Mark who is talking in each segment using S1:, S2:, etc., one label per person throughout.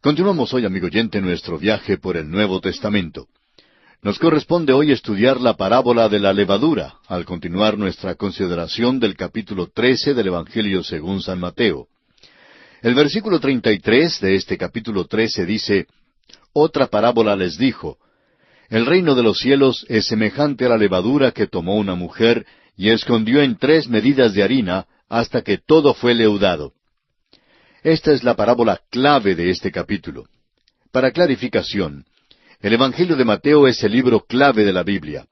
S1: Continuamos hoy, amigo oyente, nuestro viaje por el Nuevo Testamento. Nos corresponde hoy estudiar la parábola de la levadura, al continuar nuestra consideración del capítulo 13 del Evangelio según San Mateo. El versículo 33 de este capítulo 13 dice: Otra parábola les dijo: El reino de los cielos es semejante a la levadura que tomó una mujer y escondió en 3 medidas de harina hasta que todo fue leudado. Esta es la parábola clave de este capítulo. Para clarificación, el Evangelio de Mateo es el libro clave de la Biblia.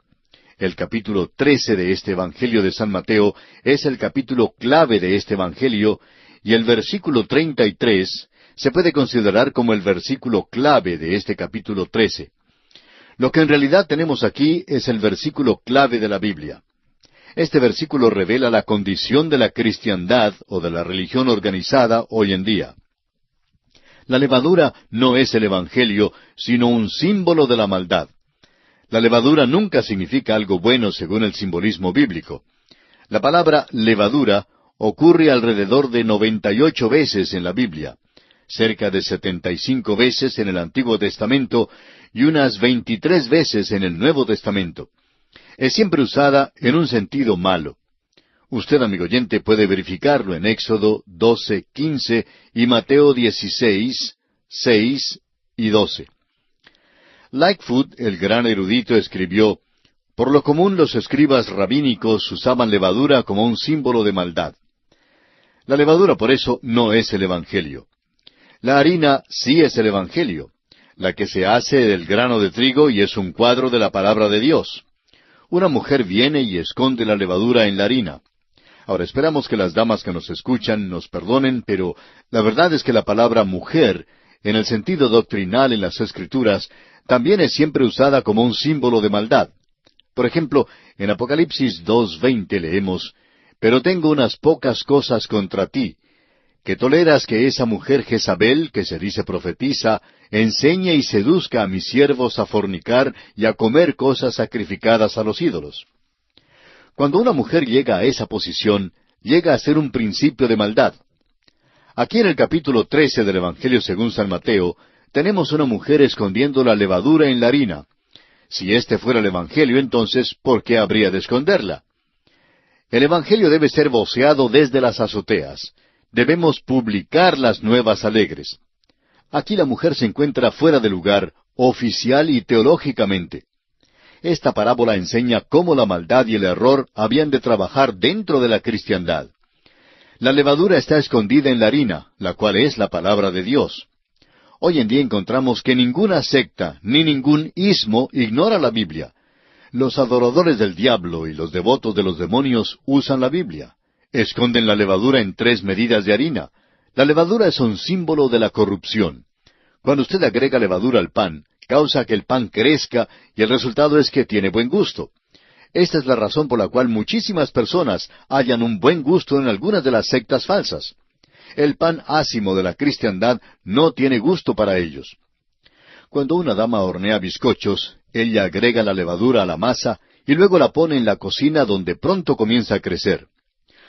S1: El capítulo 13 de este Evangelio de San Mateo es el capítulo clave de este Evangelio, y el versículo 33 se puede considerar como el versículo clave de este capítulo 13. Lo que en realidad tenemos aquí es el versículo clave de la Biblia. Este versículo revela la condición de la cristiandad o de la religión organizada hoy en día. La levadura no es el Evangelio, sino un símbolo de la maldad. La levadura nunca significa algo bueno según el simbolismo bíblico. La palabra levadura ocurre alrededor de 98 veces en la Biblia, cerca de 75 veces en el Antiguo Testamento y unas 23 veces en el Nuevo Testamento. Es siempre usada en un sentido malo. Usted, amigo oyente, puede verificarlo en Éxodo 12:15 y Mateo 16:6 y 12. Lightfoot, el gran erudito, escribió: Por lo común los escribas rabínicos usaban levadura como un símbolo de maldad. La levadura, por eso, no es el Evangelio. La harina sí es el Evangelio, la que se hace del grano de trigo y es un cuadro de la palabra de Dios. Una mujer viene y esconde la levadura en la harina. Ahora, esperamos que las damas que nos escuchan nos perdonen, pero la verdad es que la palabra mujer, en el sentido doctrinal en las Escrituras, también es siempre usada como un símbolo de maldad. Por ejemplo, en Apocalipsis 2:20 leemos: Pero tengo unas pocas cosas contra ti, que toleras que esa mujer Jezabel, que se dice profetiza, enseñe y seduzca a mis siervos a fornicar y a comer cosas sacrificadas a los ídolos. Cuando una mujer llega a esa posición, llega a ser un principio de maldad. Aquí en el capítulo 13 del Evangelio según San Mateo, tenemos una mujer escondiendo la levadura en la harina. Si este fuera el Evangelio, entonces, ¿por qué habría de esconderla? El Evangelio debe ser voceado desde las azoteas. Debemos publicar las nuevas alegres. Aquí la mujer se encuentra fuera de lugar, oficial y teológicamente. Esta parábola enseña cómo la maldad y el error habían de trabajar dentro de la cristiandad. La levadura está escondida en la harina, la cual es la palabra de Dios. Hoy en día encontramos que ninguna secta ni ningún ismo ignora la Biblia. Los adoradores del diablo y los devotos de los demonios usan la Biblia. Esconden la levadura en 3 medidas de harina. La levadura es un símbolo de la corrupción. Cuando usted agrega levadura al pan, causa que el pan crezca y el resultado es que tiene buen gusto. Esta es la razón por la cual muchísimas personas hallan un buen gusto en algunas de las sectas falsas. El pan ácimo de la cristiandad no tiene gusto para ellos. Cuando una dama hornea bizcochos, ella agrega la levadura a la masa y luego la pone en la cocina donde pronto comienza a crecer.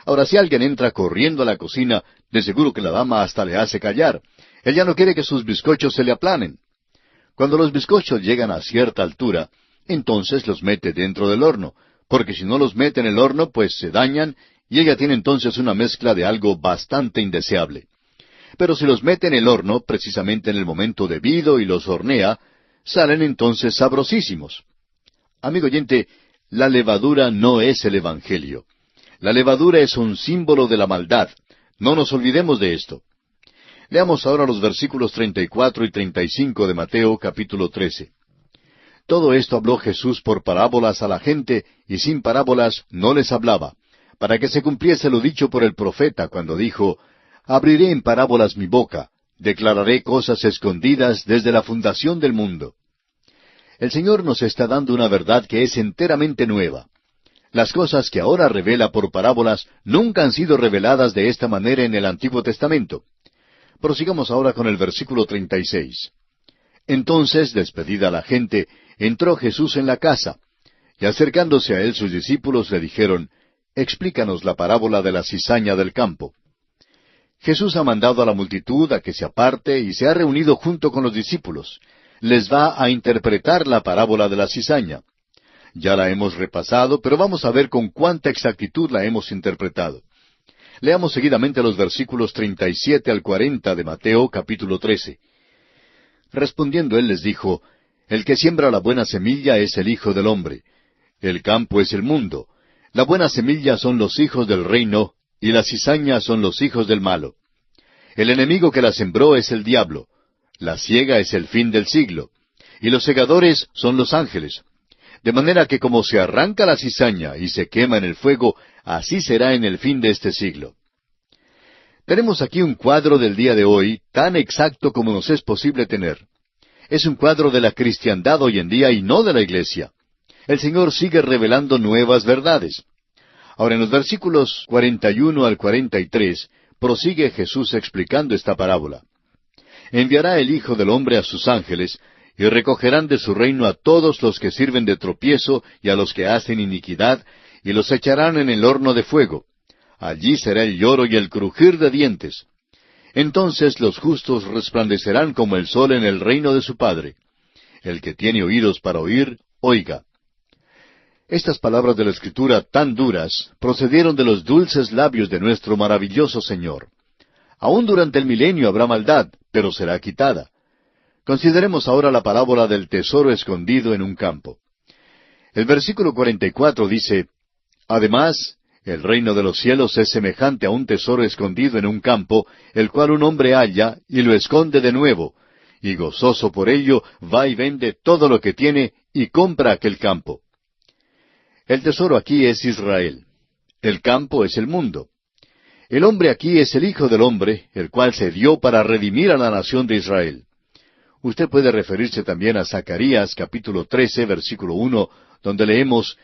S1: Ahora, si alguien entra corriendo a la cocina, de seguro que la dama hasta le hace callar. Ella no quiere que sus bizcochos se le aplanen. Cuando los bizcochos llegan a cierta altura, entonces los mete dentro del horno, porque si no los mete en el horno, pues se dañan, y ella tiene entonces una mezcla de algo bastante indeseable. Pero si los mete en el horno, precisamente en el momento debido, y los hornea, salen entonces sabrosísimos. Amigo oyente, la levadura no es el Evangelio. La levadura es un símbolo de la maldad. No nos olvidemos de esto. Leamos ahora los versículos 34 y 35 de Mateo capítulo 13. Todo esto habló Jesús por parábolas a la gente, y sin parábolas no les hablaba, para que se cumpliese lo dicho por el profeta cuando dijo: Abriré en parábolas mi boca, declararé cosas escondidas desde la fundación del mundo. El Señor nos está dando una verdad que es enteramente nueva. Las cosas que ahora revela por parábolas nunca han sido reveladas de esta manera en el Antiguo Testamento. Prosigamos ahora con el versículo 36. Entonces, despedida la gente, entró Jesús en la casa, y acercándose a él sus discípulos le dijeron: Explícanos la parábola de la cizaña del campo. Jesús ha mandado a la multitud a que se aparte y se ha reunido junto con los discípulos. Les va a interpretar la parábola de la cizaña. Ya la hemos repasado, pero vamos a ver con cuánta exactitud la hemos interpretado. Leamos seguidamente los versículos 37 al 40 de Mateo capítulo 13. Respondiendo él les dijo, El que siembra la buena semilla es el Hijo del Hombre. El campo es el mundo. La buena semilla son los hijos del reino, y la cizaña son los hijos del malo. El enemigo que la sembró es el diablo. La siega es el fin del siglo. Y los segadores son los ángeles. De manera que como se arranca la cizaña y se quema en el fuego, así será en el fin de este siglo. Tenemos aquí un cuadro del día de hoy, tan exacto como nos es posible tener. Es un cuadro de la cristiandad hoy en día y no de la iglesia. El Señor sigue revelando nuevas verdades. Ahora, en los versículos 41 al 43, prosigue Jesús explicando esta parábola. Enviará el Hijo del Hombre a sus ángeles, y recogerán de su reino a todos los que sirven de tropiezo y a los que hacen iniquidad, y los echarán en el horno de fuego. Allí será el lloro y el crujir de dientes. Entonces los justos resplandecerán como el sol en el reino de su Padre. El que tiene oídos para oír, oiga. Estas palabras de la Escritura tan duras procedieron de los dulces labios de nuestro maravilloso Señor. Aún durante el milenio habrá maldad, pero será quitada. Consideremos ahora la parábola del tesoro escondido en un campo. El versículo 44 dice, Además, el reino de los cielos es semejante a un tesoro escondido en un campo, el cual un hombre halla y lo esconde de nuevo, y gozoso por ello va y vende todo lo que tiene y compra aquel campo. El tesoro aquí es Israel. El campo es el mundo. El hombre aquí es el Hijo del Hombre, el cual se dio para redimir a la nación de Israel. Usted puede referirse también a Zacarías capítulo 13, versículo 1, donde leemos,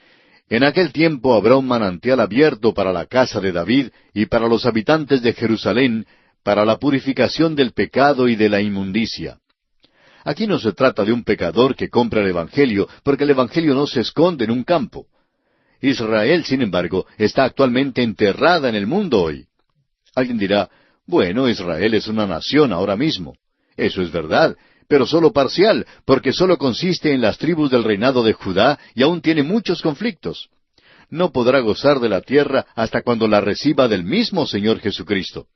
S1: En aquel tiempo habrá un manantial abierto para la casa de David y para los habitantes de Jerusalén, para la purificación del pecado y de la inmundicia. Aquí no se trata de un pecador que compra el Evangelio, porque el Evangelio no se esconde en un campo. Israel, sin embargo, está actualmente enterrada en el mundo hoy. Alguien dirá, bueno, Israel es una nación ahora mismo. Eso es verdad, pero solo parcial, porque solo consiste en las tribus del reinado de Judá y aún tiene muchos conflictos. No podrá gozar de la tierra hasta cuando la reciba del mismo Señor Jesucristo.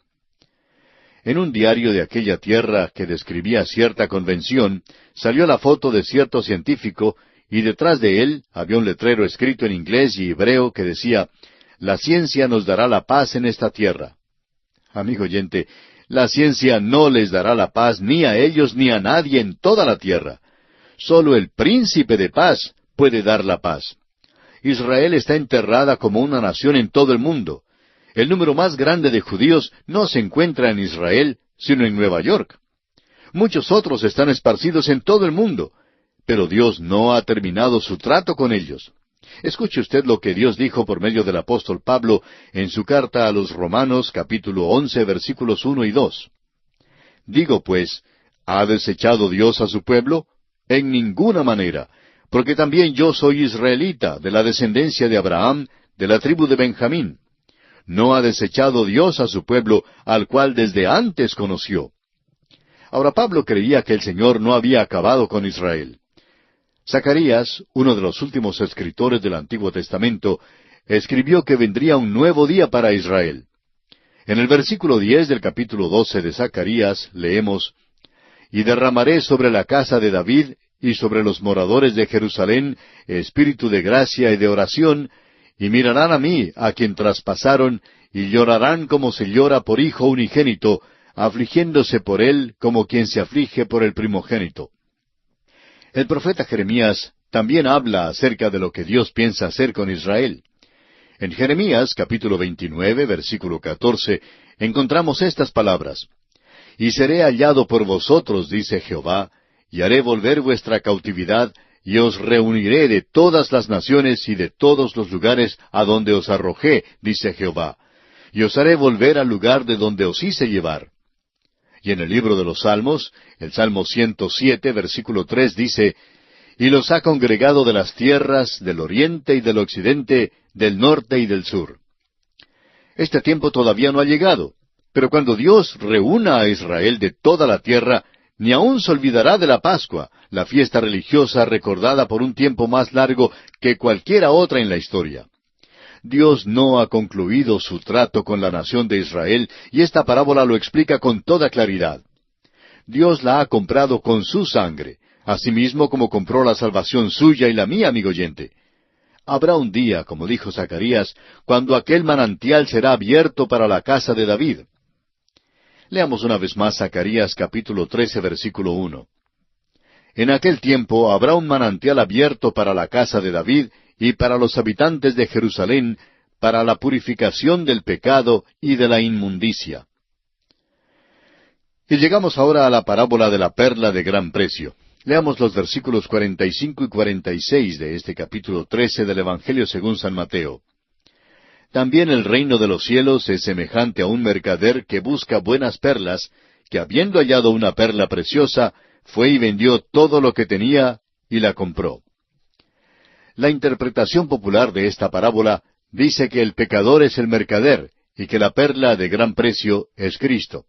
S1: En un diario de aquella tierra que describía cierta convención, salió la foto de cierto científico y detrás de él había un letrero escrito en inglés y hebreo que decía, La ciencia nos dará la paz en esta tierra. Amigo oyente, la ciencia no les dará la paz ni a ellos ni a nadie en toda la tierra. Solo el príncipe de paz puede dar la paz. Israel está enterrada como una nación en todo el mundo. El número más grande de judíos no se encuentra en Israel, sino en Nueva York. Muchos otros están esparcidos en todo el mundo, pero Dios no ha terminado su trato con ellos. Escuche usted lo que Dios dijo por medio del apóstol Pablo en su carta a los Romanos, capítulo 11, versículos 1 y 2. Digo pues, ¿ha desechado Dios a su pueblo? En ninguna manera, porque también yo soy israelita, de la descendencia de Abraham, de la tribu de Benjamín. No ha desechado Dios a su pueblo, al cual desde antes conoció. Ahora Pablo creía que el Señor no había acabado con Israel. Zacarías, uno de los últimos escritores del Antiguo Testamento, escribió que vendría un nuevo día para Israel. En el versículo 10 del capítulo 12 de Zacarías leemos, Y derramaré sobre la casa de David y sobre los moradores de Jerusalén espíritu de gracia y de oración, y mirarán a mí, a quien traspasaron, y llorarán como se llora por hijo unigénito, afligiéndose por él como quien se aflige por el primogénito. El profeta Jeremías también habla acerca de lo que Dios piensa hacer con Israel. En Jeremías, capítulo 29, versículo 14, encontramos estas palabras. Y seré hallado por vosotros, dice Jehová, y haré volver vuestra cautividad, y os reuniré de todas las naciones y de todos los lugares a donde os arrojé, dice Jehová, y os haré volver al lugar de donde os hice llevar. Y en el libro de los Salmos, el Salmo 107, versículo 3 dice, Y los ha congregado de las tierras, del oriente y del occidente, del norte y del sur. Este tiempo todavía no ha llegado, Pero cuando Dios reúna a Israel de toda la tierra, ni aun se olvidará de la Pascua, la fiesta religiosa recordada por un tiempo más largo que cualquiera otra en la historia. Dios no ha concluido su trato con la nación de Israel, y esta parábola lo explica con toda claridad. Dios la ha comprado con su sangre, asimismo como compró la salvación suya y la mía, amigo oyente. Habrá un día, como dijo Zacarías, cuando aquel manantial será abierto para la casa de David. Leamos una vez más Zacarías capítulo 13, versículo 1. En aquel tiempo habrá un manantial abierto para la casa de David y para los habitantes de Jerusalén, para la purificación del pecado y de la inmundicia. Y llegamos ahora a la parábola de la perla de gran precio. Leamos los versículos 45 y 46 de este capítulo 13 del Evangelio según San Mateo. También el reino de los cielos es semejante a un mercader que busca buenas perlas, que habiendo hallado una perla preciosa, fue y vendió todo lo que tenía y la compró. La interpretación popular de esta parábola dice que el pecador es el mercader y que la perla de gran precio es Cristo.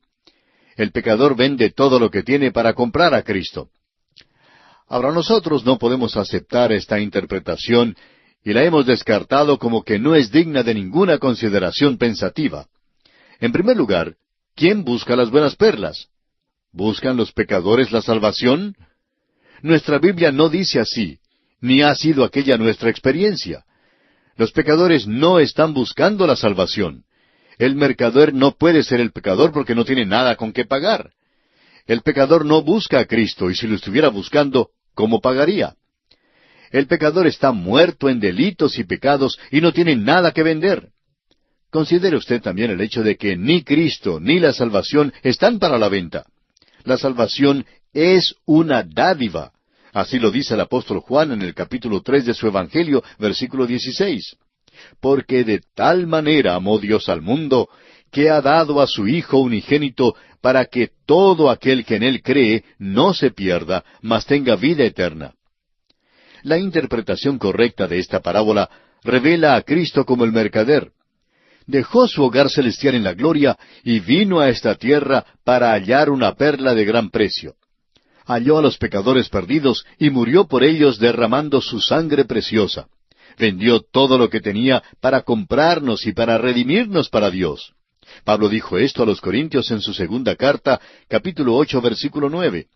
S1: El pecador vende todo lo que tiene para comprar a Cristo. Ahora nosotros no podemos aceptar esta interpretación y la hemos descartado como que no es digna de ninguna consideración pensativa. En primer lugar, ¿quién busca las buenas perlas? ¿Buscan los pecadores la salvación? Nuestra Biblia no dice así, ni ha sido aquella nuestra experiencia. Los pecadores no están buscando la salvación. El mercader no puede ser el pecador porque no tiene nada con qué pagar. El pecador no busca a Cristo, y si lo estuviera buscando, ¿cómo pagaría? El pecador está muerto en delitos y pecados y no tiene nada que vender. Considere usted también el hecho de que ni Cristo ni la salvación están para la venta. La salvación es una dádiva. Así lo dice el apóstol Juan en el capítulo 3 de su Evangelio, versículo 16. Porque de tal manera amó Dios al mundo, que ha dado a su Hijo unigénito, para que todo aquel que en Él cree no se pierda, mas tenga vida eterna. La interpretación correcta de esta parábola revela a Cristo como el mercader. Dejó su hogar celestial en la gloria y vino a esta tierra para hallar una perla de gran precio. Halló a los pecadores perdidos y murió por ellos derramando su sangre preciosa. Vendió todo lo que tenía para comprarnos y para redimirnos para Dios. Pablo dijo esto a los Corintios en su segunda carta, capítulo 8, versículo 9.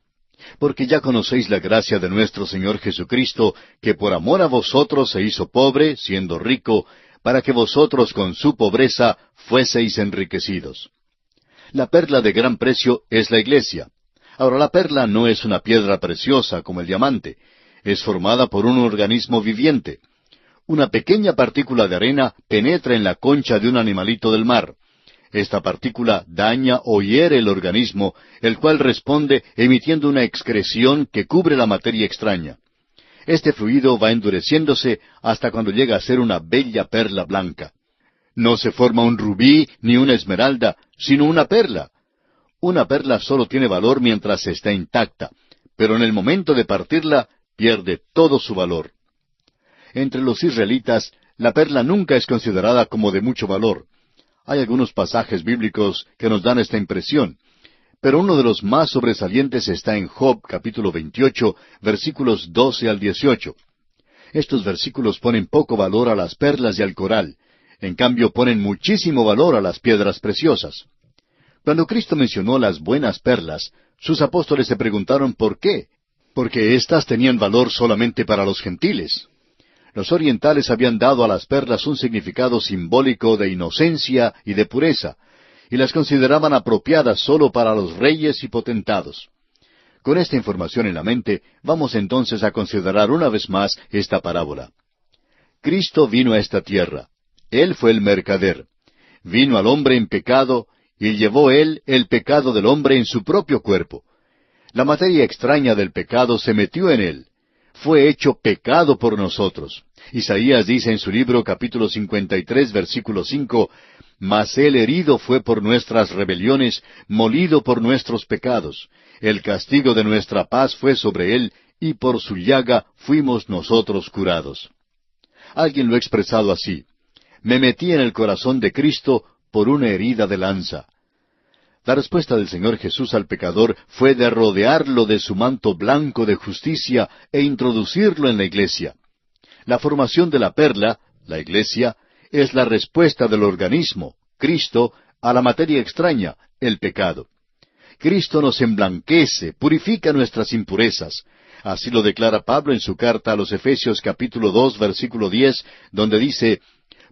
S1: Porque ya conocéis la gracia de nuestro Señor Jesucristo, que por amor a vosotros se hizo pobre, siendo rico, para que vosotros con su pobreza fueseis enriquecidos. La perla de gran precio es la iglesia. Ahora, la perla no es una piedra preciosa como el diamante. Es formada por un organismo viviente. Una pequeña partícula de arena penetra en la concha de un animalito del mar. Esta partícula daña o hiere el organismo, el cual responde emitiendo una excreción que cubre la materia extraña. Este fluido va endureciéndose hasta cuando llega a ser una bella perla blanca. No se forma un rubí ni una esmeralda, sino una perla. Una perla solo tiene valor mientras está intacta, pero en el momento de partirla pierde todo su valor. Entre los israelitas, la perla nunca es considerada como de mucho valor. Hay algunos pasajes bíblicos que nos dan esta impresión, pero uno de los más sobresalientes está en Job, capítulo 28, versículos 12 al 18. Estos versículos ponen poco valor a las perlas y al coral, en cambio ponen muchísimo valor a las piedras preciosas. Cuando Cristo mencionó las buenas perlas, sus apóstoles se preguntaron por qué, porque éstas tenían valor solamente para los gentiles. Los orientales habían dado a las perlas un significado simbólico de inocencia y de pureza, y las consideraban apropiadas sólo para los reyes y potentados. Con esta información en la mente, vamos entonces a considerar una vez más esta parábola. Cristo vino a esta tierra. Él fue el mercader. Vino al hombre en pecado, y llevó Él el pecado del hombre en su propio cuerpo. La materia extraña del pecado se metió en Él. Fue hecho pecado por nosotros. Isaías dice en su libro capítulo 53, versículo 5, Mas Él herido fue por nuestras rebeliones, molido por nuestros pecados. El castigo de nuestra paz fue sobre Él, y por su llaga fuimos nosotros curados. Alguien lo ha expresado así: me metí en el corazón de Cristo por una herida de lanza. La respuesta del Señor Jesús al pecador fue de rodearlo de su manto blanco de justicia e introducirlo en la iglesia. La formación de la perla, la iglesia, es la respuesta del organismo, Cristo, a la materia extraña, el pecado. Cristo nos emblanquece, purifica nuestras impurezas. Así lo declara Pablo en su carta a los Efesios capítulo 2, versículo 10, donde dice,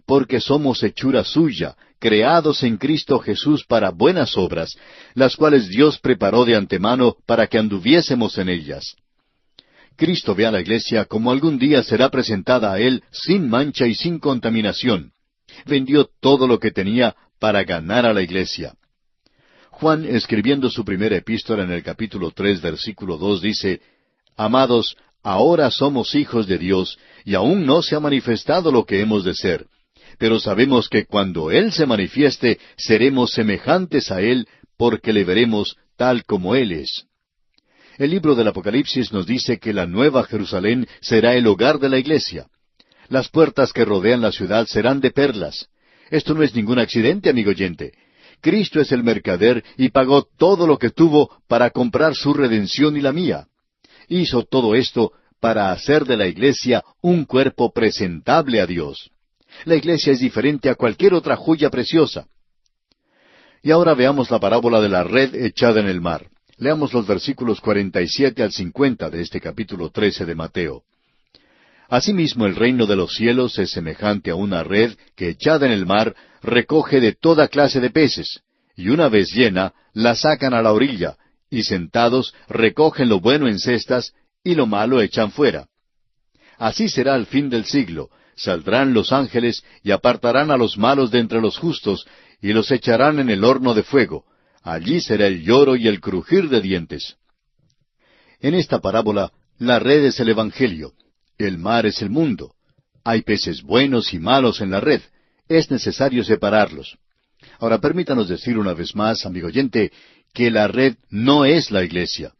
S1: «Porque somos hechura suya, creados en Cristo Jesús para buenas obras, las cuales Dios preparó de antemano para que anduviésemos en ellas». Cristo ve a la iglesia como algún día será presentada a Él sin mancha y sin contaminación. Vendió todo lo que tenía para ganar a la iglesia. Juan, escribiendo su primera epístola en el capítulo 3, versículo 2, dice, «Amados, ahora somos hijos de Dios, y aún no se ha manifestado lo que hemos de ser. Pero sabemos que cuando Él se manifieste, seremos semejantes a Él, porque le veremos tal como Él es». El libro del Apocalipsis nos dice que la Nueva Jerusalén será el hogar de la iglesia. Las puertas que rodean la ciudad serán de perlas. Esto no es ningún accidente, amigo oyente. Cristo es el mercader y pagó todo lo que tuvo para comprar su redención y la mía. Hizo todo esto para hacer de la iglesia un cuerpo presentable a Dios. La iglesia es diferente a cualquier otra joya preciosa. Y ahora veamos la parábola de la red echada en el mar. Leamos los versículos 47 al 50 de este capítulo 13 de Mateo. «Asimismo el reino de los cielos es semejante a una red que echada en el mar recoge de toda clase de peces, y una vez llena, la sacan a la orilla, y sentados recogen lo bueno en cestas, y lo malo echan fuera. Así será al fin del siglo. Saldrán los ángeles y apartarán a los malos de entre los justos, y los echarán en el horno de fuego. Allí será el lloro y el crujir de dientes». En esta parábola, la red es el Evangelio. El mar es el mundo. Hay peces buenos y malos en la red. Es necesario separarlos. Ahora permítanos decir una vez más, amigo oyente, que la red no es la iglesia.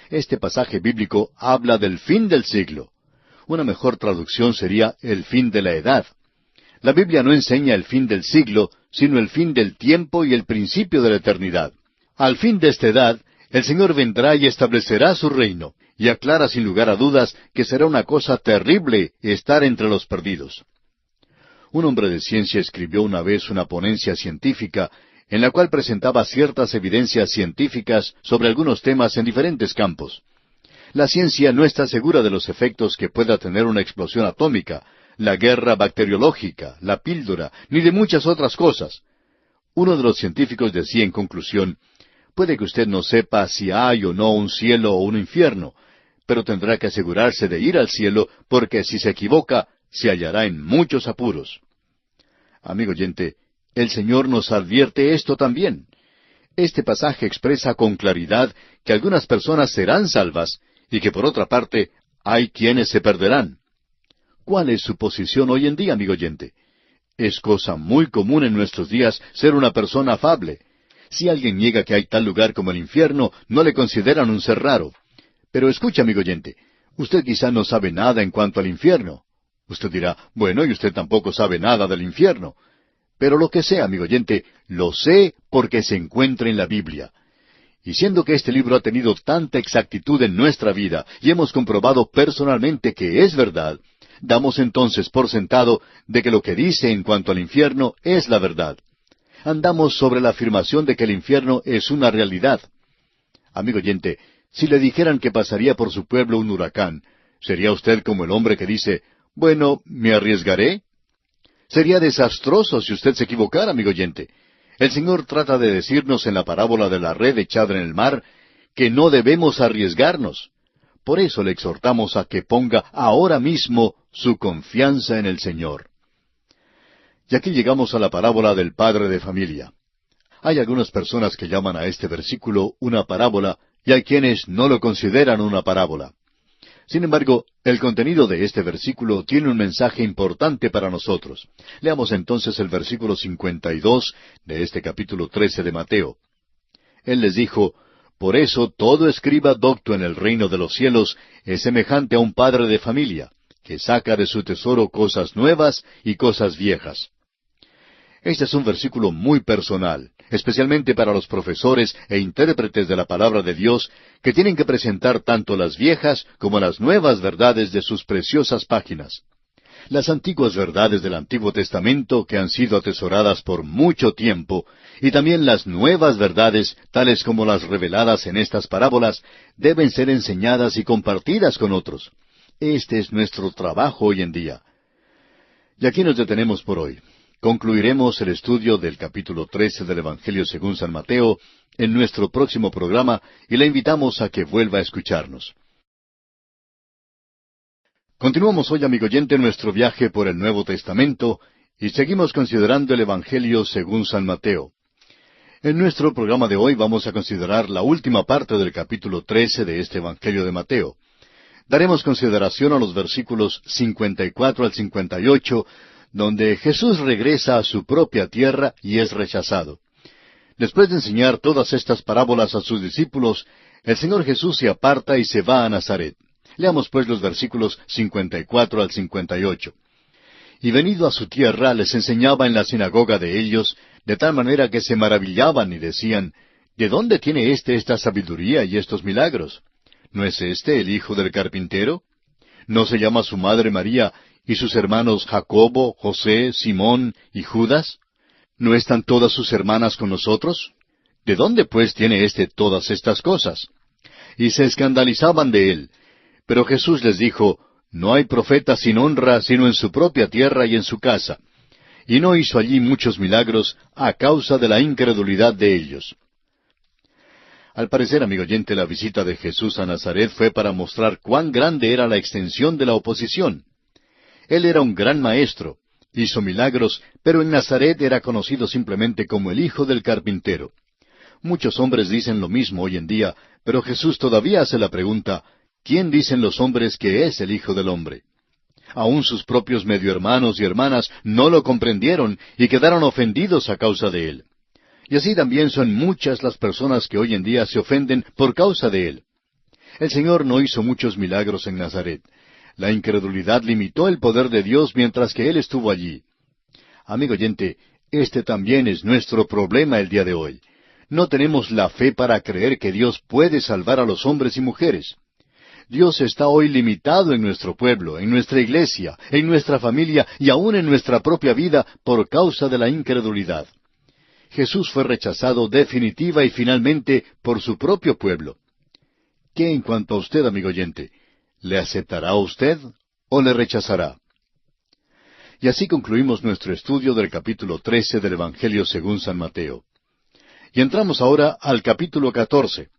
S1: Este pasaje bíblico habla del fin del siglo. Una mejor traducción sería el fin de la edad. La Biblia no enseña el fin del siglo, sino el fin del tiempo y el principio de la eternidad. Al fin de esta edad, el Señor vendrá y establecerá su reino, y aclara sin lugar a dudas que será una cosa terrible estar entre los perdidos. Un hombre de ciencia escribió una vez una ponencia científica en la cual presentaba ciertas evidencias científicas sobre algunos temas en diferentes campos. La ciencia no está segura de los efectos que pueda tener una explosión atómica, la guerra bacteriológica, la píldora, ni de muchas otras cosas. Uno de los científicos decía en conclusión, «Puede que usted no sepa si hay o no un cielo o un infierno, pero tendrá que asegurarse de ir al cielo, porque si se equivoca, se hallará en muchos apuros». Amigo oyente, el Señor nos advierte esto también. Este pasaje expresa con claridad que algunas personas serán salvas y que por otra parte hay quienes se perderán. ¿Cuál es su posición hoy en día, amigo oyente? Es cosa muy común en nuestros días ser una persona afable. Si alguien niega que hay tal lugar como el infierno, no le consideran un ser raro. Pero escucha, amigo oyente, usted quizá no sabe nada en cuanto al infierno. Usted dirá, bueno, y usted tampoco sabe nada del infierno. Pero lo que sea, amigo oyente, lo sé porque se encuentra en la Biblia. Y siendo que este libro ha tenido tanta exactitud en nuestra vida, y hemos comprobado personalmente que es verdad, damos entonces por sentado de que lo que dice en cuanto al infierno es la verdad. Andamos sobre la afirmación de que el infierno es una realidad. Amigo oyente, si le dijeran que pasaría por su pueblo un huracán, ¿sería usted como el hombre que dice, bueno, me arriesgaré? Sería desastroso si usted se equivocara, amigo oyente. El Señor trata de decirnos en la parábola de la red echada en el mar que no debemos arriesgarnos. Por eso le exhortamos a que ponga ahora mismo su confianza en el Señor. Y aquí llegamos a la parábola del padre de familia. Hay algunas personas que llaman a este versículo una parábola y hay quienes no lo consideran una parábola. Sin embargo, el contenido de este versículo tiene un mensaje importante para nosotros. Leamos entonces el versículo 52 de este capítulo 13 de Mateo. Él les dijo, «Por eso todo escriba docto en el reino de los cielos es semejante a un padre de familia, que saca de su tesoro cosas nuevas y cosas viejas». Este es un versículo muy personal, especialmente para los profesores e intérpretes de la palabra de Dios, que tienen que presentar tanto las viejas como las nuevas verdades de sus preciosas páginas. Las antiguas verdades del Antiguo Testamento, que han sido atesoradas por mucho tiempo, y también las nuevas verdades, tales como las reveladas en estas parábolas, deben ser enseñadas y compartidas con otros. Este es nuestro trabajo hoy en día. Y aquí nos detenemos por hoy. Concluiremos el estudio del capítulo 13 del Evangelio según San Mateo en nuestro próximo programa y le invitamos a que vuelva a escucharnos. Continuamos hoy, amigo oyente, nuestro viaje por el Nuevo Testamento y seguimos considerando el Evangelio según San Mateo. En nuestro programa de hoy vamos a considerar la última parte del capítulo 13 de este Evangelio de Mateo. Daremos consideración a los versículos 54 al 58, donde Jesús regresa a su propia tierra y es rechazado. Después de enseñar todas estas parábolas a sus discípulos, el Señor Jesús se aparta y se va a Nazaret. Leamos pues los versículos 54 al 58. Y venido a su tierra, les enseñaba en la sinagoga de ellos, de tal manera que se maravillaban y decían, ¿de dónde tiene esta sabiduría y estos milagros? ¿No es este el hijo del carpintero? ¿No se llama su madre María y sus hermanos Jacobo, José, Simón y Judas? ¿No están todas sus hermanas con nosotros? ¿De dónde pues tiene todas estas cosas? Y se escandalizaban de él. Pero Jesús les dijo, no hay profeta sin honra sino en su propia tierra y en su casa. Y no hizo allí muchos milagros a causa de la incredulidad de ellos. Al parecer, amigo oyente, la visita de Jesús a Nazaret fue para mostrar cuán grande era la extensión de la oposición. Él era un gran maestro, hizo milagros, pero en Nazaret era conocido simplemente como el hijo del carpintero. Muchos hombres dicen lo mismo hoy en día, pero Jesús todavía hace la pregunta, ¿quién dicen los hombres que es el Hijo del Hombre? Aún sus propios medio hermanos y hermanas no lo comprendieron y quedaron ofendidos a causa de él. Y así también son muchas las personas que hoy en día se ofenden por causa de él. El Señor no hizo muchos milagros en Nazaret. La incredulidad limitó el poder de Dios mientras que Él estuvo allí. Amigo oyente, este también es nuestro problema el día de hoy. No tenemos la fe para creer que Dios puede salvar a los hombres y mujeres. Dios está hoy limitado en nuestro pueblo, en nuestra iglesia, en nuestra familia y aún en nuestra propia vida por causa de la incredulidad. Jesús fue rechazado definitiva y finalmente por su propio pueblo. ¿Qué en cuanto a usted, amigo oyente? ¿Le aceptará usted o le rechazará? Y así concluimos nuestro estudio del capítulo 13 del Evangelio según San Mateo. Y entramos ahora al capítulo 14.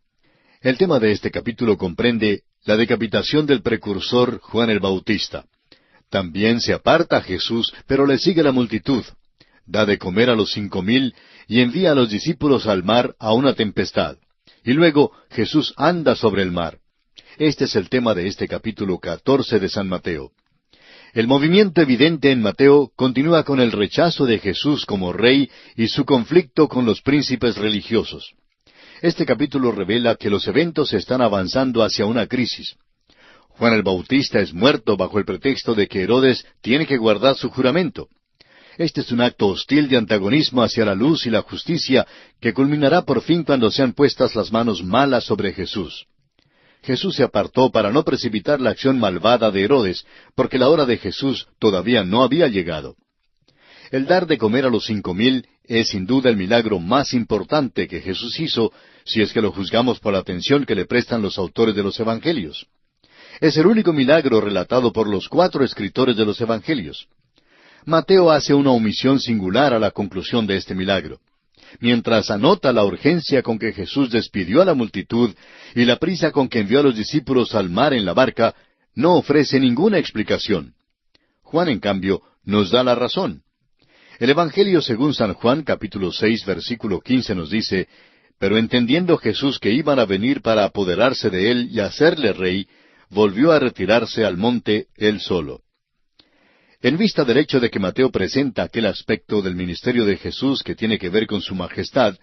S1: El tema de este capítulo comprende la decapitación del precursor Juan el Bautista. También se aparta Jesús, pero le sigue la multitud. Da de comer a los 5,000 y envía a los discípulos al mar a una tempestad. Y luego Jesús anda sobre el mar. Este es el tema de este capítulo 14 de San Mateo. El movimiento evidente en Mateo continúa con el rechazo de Jesús como rey y su conflicto con los príncipes religiosos. Este capítulo revela que los eventos están avanzando hacia una crisis. Juan el Bautista es muerto bajo el pretexto de que Herodes tiene que guardar su juramento. Este es un acto hostil de antagonismo hacia la luz y la justicia que culminará por fin cuando sean puestas las manos malas sobre Jesús. Jesús se apartó para no precipitar la acción malvada de Herodes, porque la hora de Jesús todavía no había llegado. El dar de comer a los 5,000 es sin duda el milagro más importante que Jesús hizo, si es que lo juzgamos por la atención que le prestan los autores de los Evangelios. Es el único milagro relatado por los 4 escritores de los Evangelios. Mateo hace una omisión singular a la conclusión de este milagro. Mientras anota la urgencia con que Jesús despidió a la multitud y la prisa con que envió a los discípulos al mar en la barca, no ofrece ninguna explicación. Juan, en cambio, nos da la razón. El Evangelio según San Juan, capítulo 6, versículo 15, nos dice, «Pero entendiendo Jesús que iban a venir para apoderarse de él y hacerle rey, volvió a retirarse al monte él solo». En vista del hecho de que Mateo presenta aquel aspecto del ministerio de Jesús que tiene que ver con su majestad,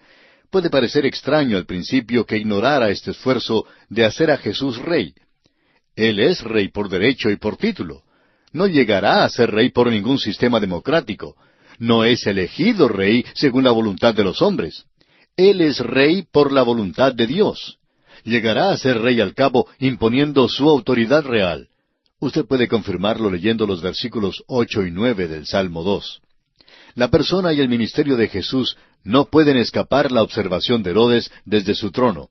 S1: puede parecer extraño al principio que ignorara este esfuerzo de hacer a Jesús rey. Él es rey por derecho y por título. No llegará a ser rey por ningún sistema democrático. no es elegido rey según la voluntad de los hombres. Él es rey por la voluntad de Dios. Llegará a ser rey al cabo imponiendo su autoridad real. Usted puede confirmarlo leyendo los versículos 8 y 9 del Salmo 2. La persona y el ministerio de Jesús no pueden escapar la observación de Herodes desde su trono.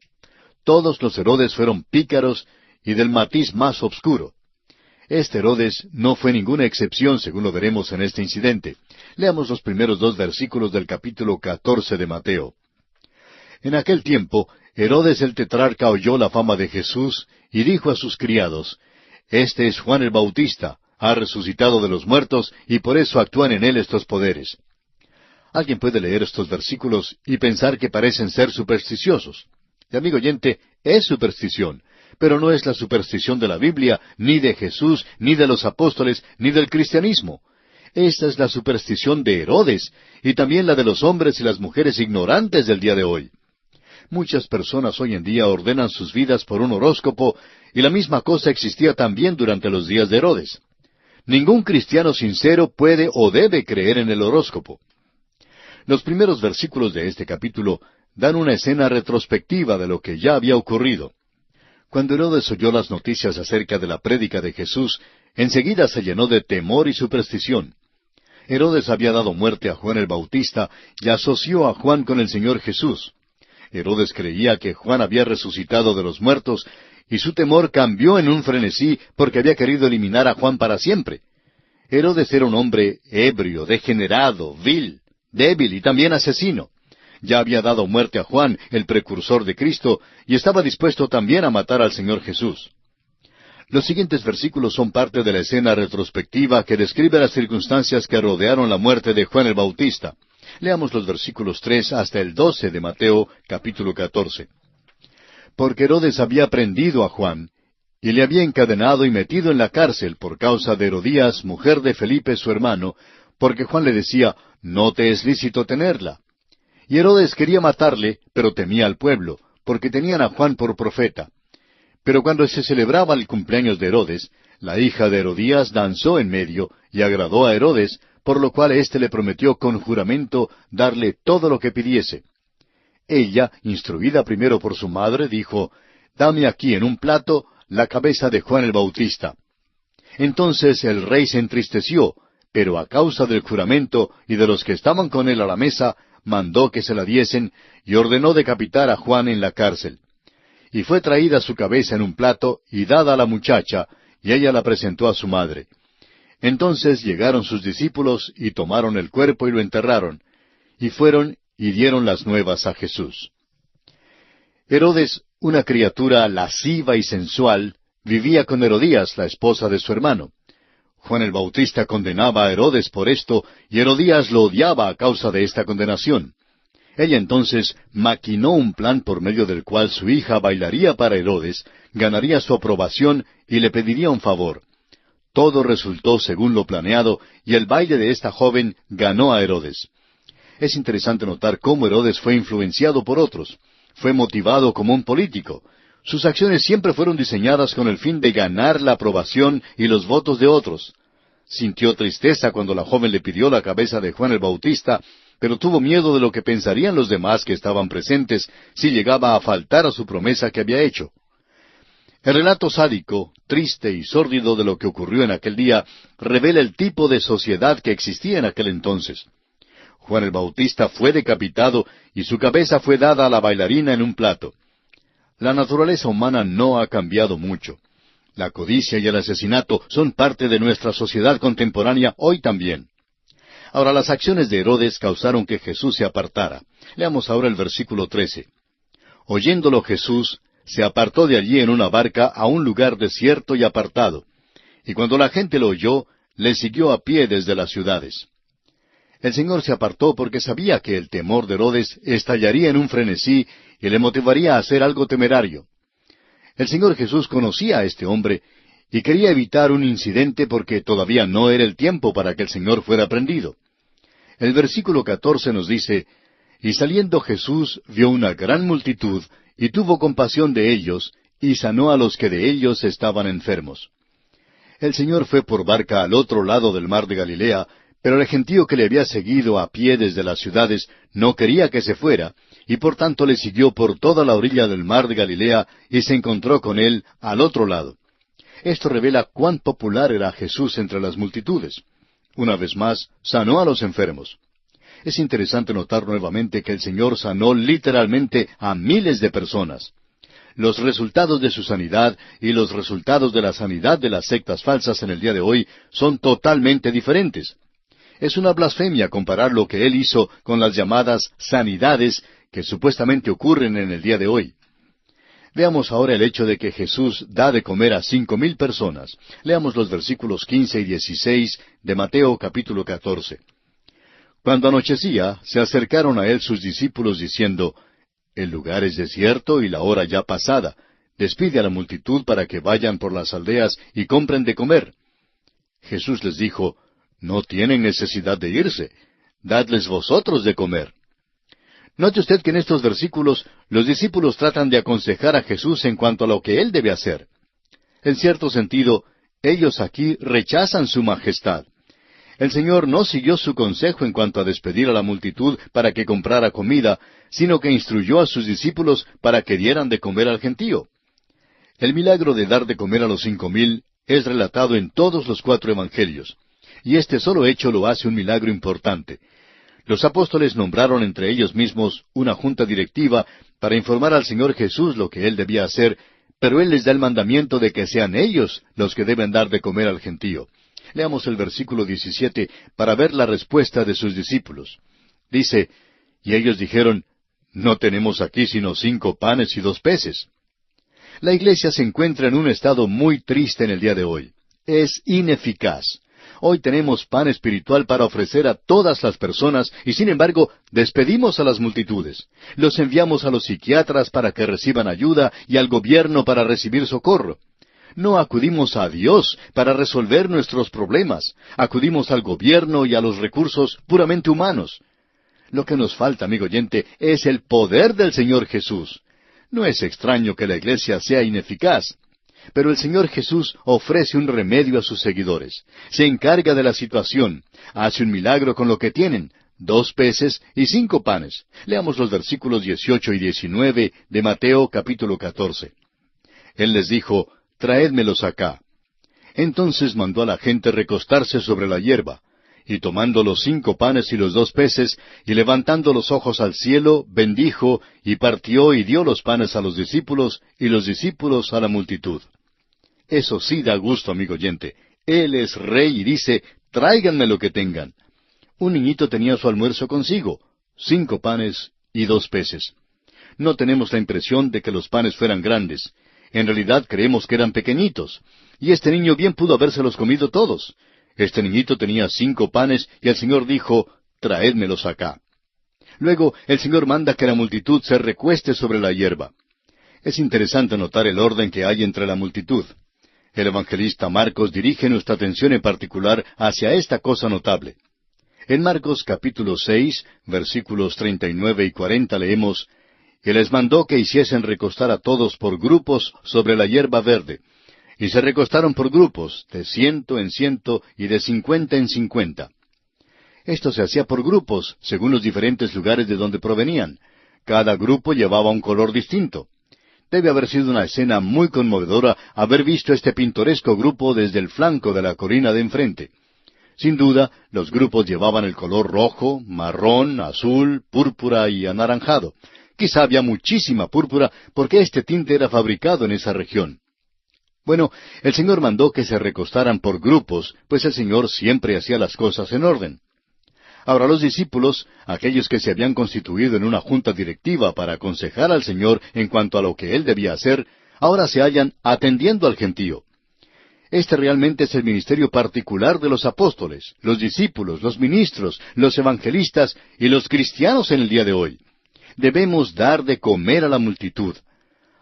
S1: Todos los Herodes fueron pícaros y del matiz más obscuro. Este Herodes no fue ninguna excepción, según lo veremos en este incidente. Leamos los primeros 2 versículos del capítulo 14 de Mateo. En aquel tiempo, Herodes el tetrarca oyó la fama de Jesús y dijo a sus criados, «Este es Juan el Bautista, ha resucitado de los muertos y por eso actúan en él estos poderes». Alguien puede leer estos versículos y pensar que parecen ser supersticiosos. Y amigo oyente, es superstición, pero no es la superstición de la Biblia, ni de Jesús, ni de los apóstoles, ni del cristianismo. Esta es la superstición de Herodes, y también la de los hombres y las mujeres ignorantes del día de hoy. Muchas personas hoy en día ordenan sus vidas por un horóscopo, y la misma cosa existía también durante los días de Herodes. Ningún cristiano sincero puede o debe creer en el horóscopo. Los primeros versículos de este capítulo dan una escena retrospectiva de lo que ya había ocurrido. Cuando Herodes oyó las noticias acerca de la prédica de Jesús, enseguida se llenó de temor y superstición. Herodes había dado muerte a Juan el Bautista y asoció a Juan con el Señor Jesús. Herodes creía que Juan había resucitado de los muertos, y su temor cambió en un frenesí porque había querido eliminar a Juan para siempre. Herodes era un hombre ebrio, degenerado, vil, débil y también asesino. Ya había dado muerte a Juan, el precursor de Cristo, y estaba dispuesto también a matar al Señor Jesús. Los siguientes versículos son parte de la escena retrospectiva que describe las circunstancias que rodearon la muerte de Juan el Bautista. Leamos los versículos 3 hasta el 12 de Mateo, capítulo 14. Porque Herodes había prendido a Juan, y le había encadenado y metido en la cárcel por causa de Herodías, mujer de Felipe su hermano, porque Juan le decía, «No te es lícito tenerla». Y Herodes quería matarle, pero temía al pueblo, porque tenían a Juan por profeta. Pero cuando se celebraba el cumpleaños de Herodes, la hija de Herodías danzó en medio, y agradó a Herodes, por lo cual éste le prometió con juramento darle todo lo que pidiese. Ella, instruida primero por su madre, dijo, «Dame aquí en un plato la cabeza de Juan el Bautista». Entonces el rey se entristeció, pero a causa del juramento y de los que estaban con él a la mesa, mandó que se la diesen y ordenó decapitar a Juan en la cárcel. Y fue traída su cabeza en un plato y dada a la muchacha, y ella la presentó a su madre. Entonces llegaron sus discípulos y tomaron el cuerpo y lo enterraron, y fueron y dieron las nuevas a Jesús. Herodes, una criatura lasciva y sensual, vivía con Herodías, la esposa de su hermano. Juan el Bautista condenaba a Herodes por esto, y Herodías lo odiaba a causa de esta condenación. Ella entonces maquinó un plan por medio del cual su hija bailaría para Herodes, ganaría su aprobación y le pediría un favor. Todo resultó según lo planeado, y el baile de esta joven ganó a Herodes. Es interesante notar cómo Herodes fue influenciado por otros. Fue motivado como un político. Sus acciones siempre fueron diseñadas con el fin de ganar la aprobación y los votos de otros. Sintió tristeza cuando la joven le pidió la cabeza de Juan el Bautista, pero tuvo miedo de lo que pensarían los demás que estaban presentes si llegaba a faltar a su promesa que había hecho. El relato sádico, triste y sórdido de lo que ocurrió en aquel día revela el tipo de sociedad que existía en aquel entonces. Juan el Bautista fue decapitado y su cabeza fue dada a la bailarina en un plato. La naturaleza humana no ha cambiado mucho. La codicia y el asesinato son parte de nuestra sociedad contemporánea hoy también. Ahora, las acciones de Herodes causaron que Jesús se apartara. Leamos ahora el versículo 13. Oyéndolo Jesús, se apartó de allí en una barca a un lugar desierto y apartado. Y cuando la gente lo oyó, le siguió a pie desde las ciudades. El Señor se apartó porque sabía que el temor de Herodes estallaría en un frenesí y le motivaría a hacer algo temerario. El Señor Jesús conocía a este hombre y quería evitar un incidente porque todavía no era el tiempo para que el Señor fuera prendido. El versículo 14 nos dice, «Y saliendo Jesús vio una gran multitud, y tuvo compasión de ellos, y sanó a los que de ellos estaban enfermos». El Señor fue por barca al otro lado del mar de Galilea, Pero el gentío que le había seguido a pie desde las ciudades no quería que se fuera, y por tanto le siguió por toda la orilla del mar de Galilea y se encontró con él al otro lado. Esto revela cuán popular era Jesús entre las multitudes. Una vez más, sanó a los enfermos. Es interesante notar nuevamente que el Señor sanó literalmente a miles de personas. Los resultados de su sanidad y los resultados de la sanidad de las sectas falsas en el día de hoy son totalmente diferentes. Es una blasfemia comparar lo que Él hizo con las llamadas sanidades que supuestamente ocurren en el día de hoy. Veamos ahora el hecho de que Jesús da de comer a 5,000 personas. Leamos los versículos 15 y 16 de Mateo capítulo 14. Cuando anochecía, se acercaron a él sus discípulos diciendo, «El lugar es desierto y la hora ya pasada. Despide a la multitud para que vayan por las aldeas y compren de comer». Jesús les dijo, «No tienen necesidad de irse. Dadles vosotros de comer». Note usted que en estos versículos los discípulos tratan de aconsejar a Jesús en cuanto a lo que Él debe hacer. En cierto sentido, ellos aquí rechazan su majestad. El Señor no siguió su consejo en cuanto a despedir a la multitud para que comprara comida, sino que instruyó a sus discípulos para que dieran de comer al gentío. El milagro de dar de comer a los 5,000 es relatado en todos los 4 evangelios, y este solo hecho lo hace un milagro importante. Los apóstoles nombraron entre ellos mismos una junta directiva para informar al Señor Jesús lo que Él debía hacer, pero Él les da el mandamiento de que sean ellos los que deben dar de comer al gentío. Leamos el versículo 17 para ver la respuesta de sus discípulos. Dice, «Y ellos dijeron, no tenemos aquí sino 5 panes y 2 peces». La iglesia se encuentra en un estado muy triste en el día de hoy. Es ineficaz. Hoy tenemos pan espiritual para ofrecer a todas las personas y sin embargo despedimos a las multitudes. Los enviamos a los psiquiatras para que reciban ayuda y al gobierno para recibir socorro. No acudimos a Dios para resolver nuestros problemas. Acudimos al gobierno y a los recursos puramente humanos. Lo que nos falta, amigo oyente, es el poder del Señor Jesús. No es extraño que la iglesia sea ineficaz. Pero el Señor Jesús ofrece un remedio a sus seguidores. Se encarga de la situación. Hace un milagro con lo que tienen, 2 peces y 5 panes. Leamos los versículos 18 y 19 de Mateo capítulo 14. Él les dijo, «Traédmelos acá». Entonces mandó a la gente recostarse sobre la hierba. Y tomando los 5 panes y los 2 peces, y levantando los ojos al cielo, bendijo, y partió y dio los panes a los discípulos, y los discípulos a la multitud. Eso sí da gusto, amigo oyente. Él es rey y dice, «Tráiganme lo que tengan». Un niñito tenía su almuerzo consigo, 5 panes y 2 peces. No tenemos la impresión de que los panes fueran grandes. En realidad creemos que eran pequeñitos. Y este niño bien pudo habérselos comido todos. Este niñito tenía 5 panes y el Señor dijo, «Traédmelos acá». Luego el Señor manda que la multitud se recueste sobre la hierba. Es interesante notar el orden que hay entre la multitud. El evangelista Marcos dirige nuestra atención en particular hacia esta cosa notable. En Marcos capítulo 6, versículos 39 y 40 leemos, «Y les mandó que hiciesen recostar a todos por grupos sobre la hierba verde. Y se recostaron por grupos, de 100 en 100 y de 50 en 50. Esto se hacía por grupos, según los diferentes lugares de donde provenían. Cada grupo llevaba un color distinto. Debe haber sido una escena muy conmovedora haber visto este pintoresco grupo desde el flanco de la colina de enfrente. Sin duda, los grupos llevaban el color rojo, marrón, azul, púrpura y anaranjado. Quizá había muchísima púrpura porque este tinte era fabricado en esa región. Bueno, el Señor mandó que se recostaran por grupos, pues el Señor siempre hacía las cosas en orden. Ahora los discípulos, aquellos que se habían constituido en una junta directiva para aconsejar al Señor en cuanto a lo que Él debía hacer, ahora se hallan atendiendo al gentío. Este realmente es el ministerio particular de los apóstoles, los discípulos, los ministros, los evangelistas y los cristianos en el día de hoy. Debemos dar de comer a la multitud.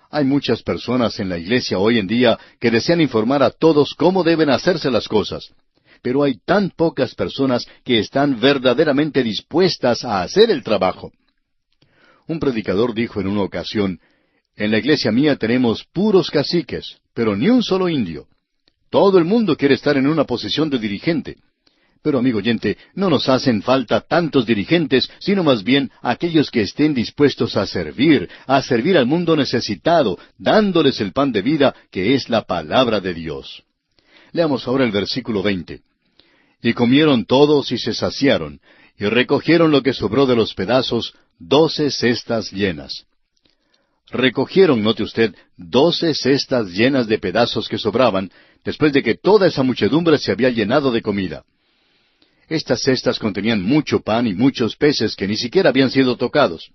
S1: Hay muchas personas en la iglesia hoy en día que desean informar a todos cómo deben hacerse las cosas. Pero hay tan pocas personas que están verdaderamente dispuestas a hacer el trabajo. Un predicador dijo en una ocasión, «En la iglesia mía tenemos puros caciques, pero ni un solo indio. Todo el mundo quiere estar en una posición de dirigente. Pero, amigo oyente, no nos hacen falta tantos dirigentes, sino más bien aquellos que estén dispuestos a servir al mundo necesitado, dándoles el pan de vida, que es la palabra de Dios. Leamos ahora el versículo 20. Y comieron todos y se saciaron, y recogieron lo que sobró de los pedazos, 12 cestas llenas. Recogieron, note usted, 12 cestas llenas de pedazos que sobraban, después de que toda esa muchedumbre se había llenado de comida. Estas cestas contenían mucho pan y muchos peces que ni siquiera habían sido tocados.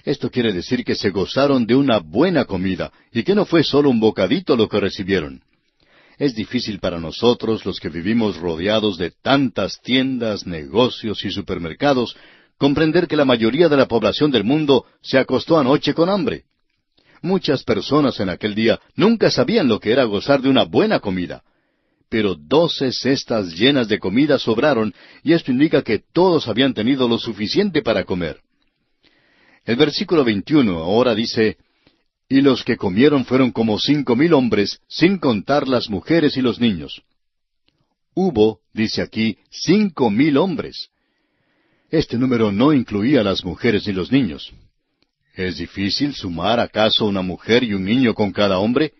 S1: Esto quiere decir que se gozaron de una buena comida, y que no fue solo un bocadito lo que recibieron. Es difícil para nosotros, los que vivimos rodeados de tantas tiendas, negocios y supermercados, comprender que la mayoría de la población del mundo se acostó anoche con hambre. Muchas personas en aquel día nunca sabían lo que era gozar de una buena comida. Pero 12 cestas llenas de comida sobraron, y esto indica que todos habían tenido lo suficiente para comer. El versículo 21 ahora dice, y los que comieron fueron como 5,000 hombres, sin contar las mujeres y los niños. Hubo, dice aquí, 5,000 hombres. Este número no incluía a las mujeres ni los niños. ¿Es difícil sumar acaso una mujer y un niño con cada hombre?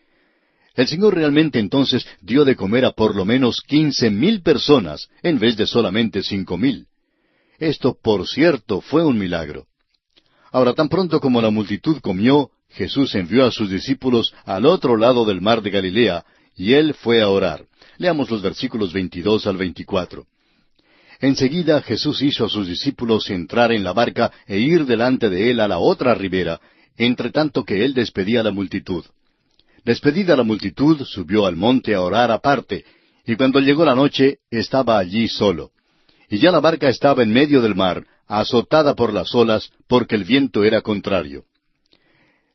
S1: El Señor realmente entonces dio de comer a por lo menos 15,000 personas, en vez de solamente 5,000. Esto, por cierto, fue un milagro. Ahora, tan pronto como la multitud comió, Jesús envió a sus discípulos al otro lado del mar de Galilea, y Él fue a orar. Leamos los versículos 22 al 24. Enseguida Jesús hizo a sus discípulos entrar en la barca e ir delante de Él a la otra ribera, entre tanto que Él despedía a la multitud. Despedida la multitud, subió al monte a orar aparte, y cuando llegó la noche, estaba allí solo. Y ya la barca estaba en medio del mar, azotada por las olas, porque el viento era contrario.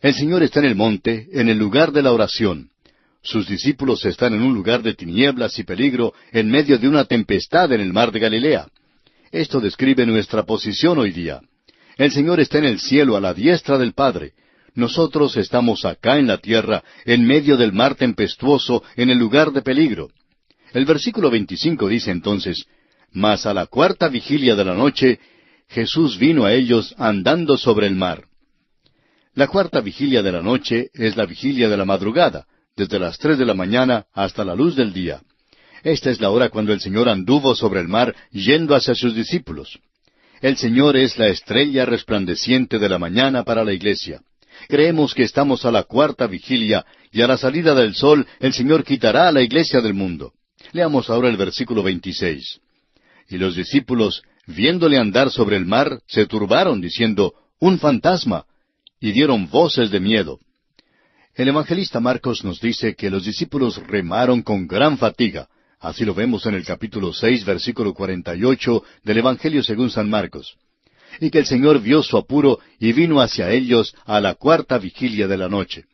S1: El Señor está en el monte, en el lugar de la oración. Sus discípulos están en un lugar de tinieblas y peligro, en medio de una tempestad en el mar de Galilea. Esto describe nuestra posición hoy día. El Señor está en el cielo a la diestra del Padre. Nosotros estamos acá en la tierra, en medio del mar tempestuoso, en el lugar de peligro. El versículo 25 dice entonces, mas a la cuarta vigilia de la noche, Jesús vino a ellos andando sobre el mar. La cuarta vigilia de la noche es la vigilia de la madrugada, desde las 3 de la mañana hasta la luz del día. Esta es la hora cuando el Señor anduvo sobre el mar yendo hacia sus discípulos. El Señor es la estrella resplandeciente de la mañana para la iglesia. Creemos que estamos a la cuarta vigilia, y a la salida del sol el Señor quitará a la iglesia del mundo. Leamos ahora el versículo 26. Y los discípulos, viéndole andar sobre el mar, se turbaron, diciendo, «¡Un fantasma!», y dieron voces de miedo. El evangelista Marcos nos dice que los discípulos remaron con gran fatiga. Así lo vemos en el capítulo 6, versículo 48 del Evangelio según San Marcos. Y que el Señor vio su apuro y vino hacia ellos a la cuarta vigilia de la noche.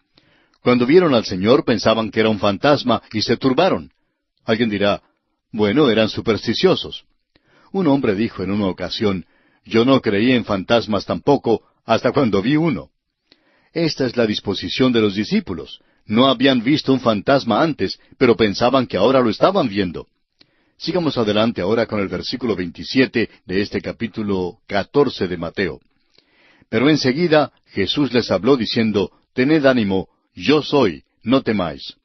S1: Cuando vieron al Señor pensaban que era un fantasma y se turbaron. Alguien dirá, bueno, eran supersticiosos. Un hombre dijo en una ocasión, yo no creí en fantasmas tampoco hasta cuando vi uno. Esta es la disposición de los discípulos. No habían visto un fantasma antes, pero pensaban que ahora lo estaban viendo. Sigamos adelante ahora con el versículo 27 de este capítulo 14 de Mateo. Pero enseguida Jesús les habló diciendo, «Tened ánimo, yo soy, no temáis».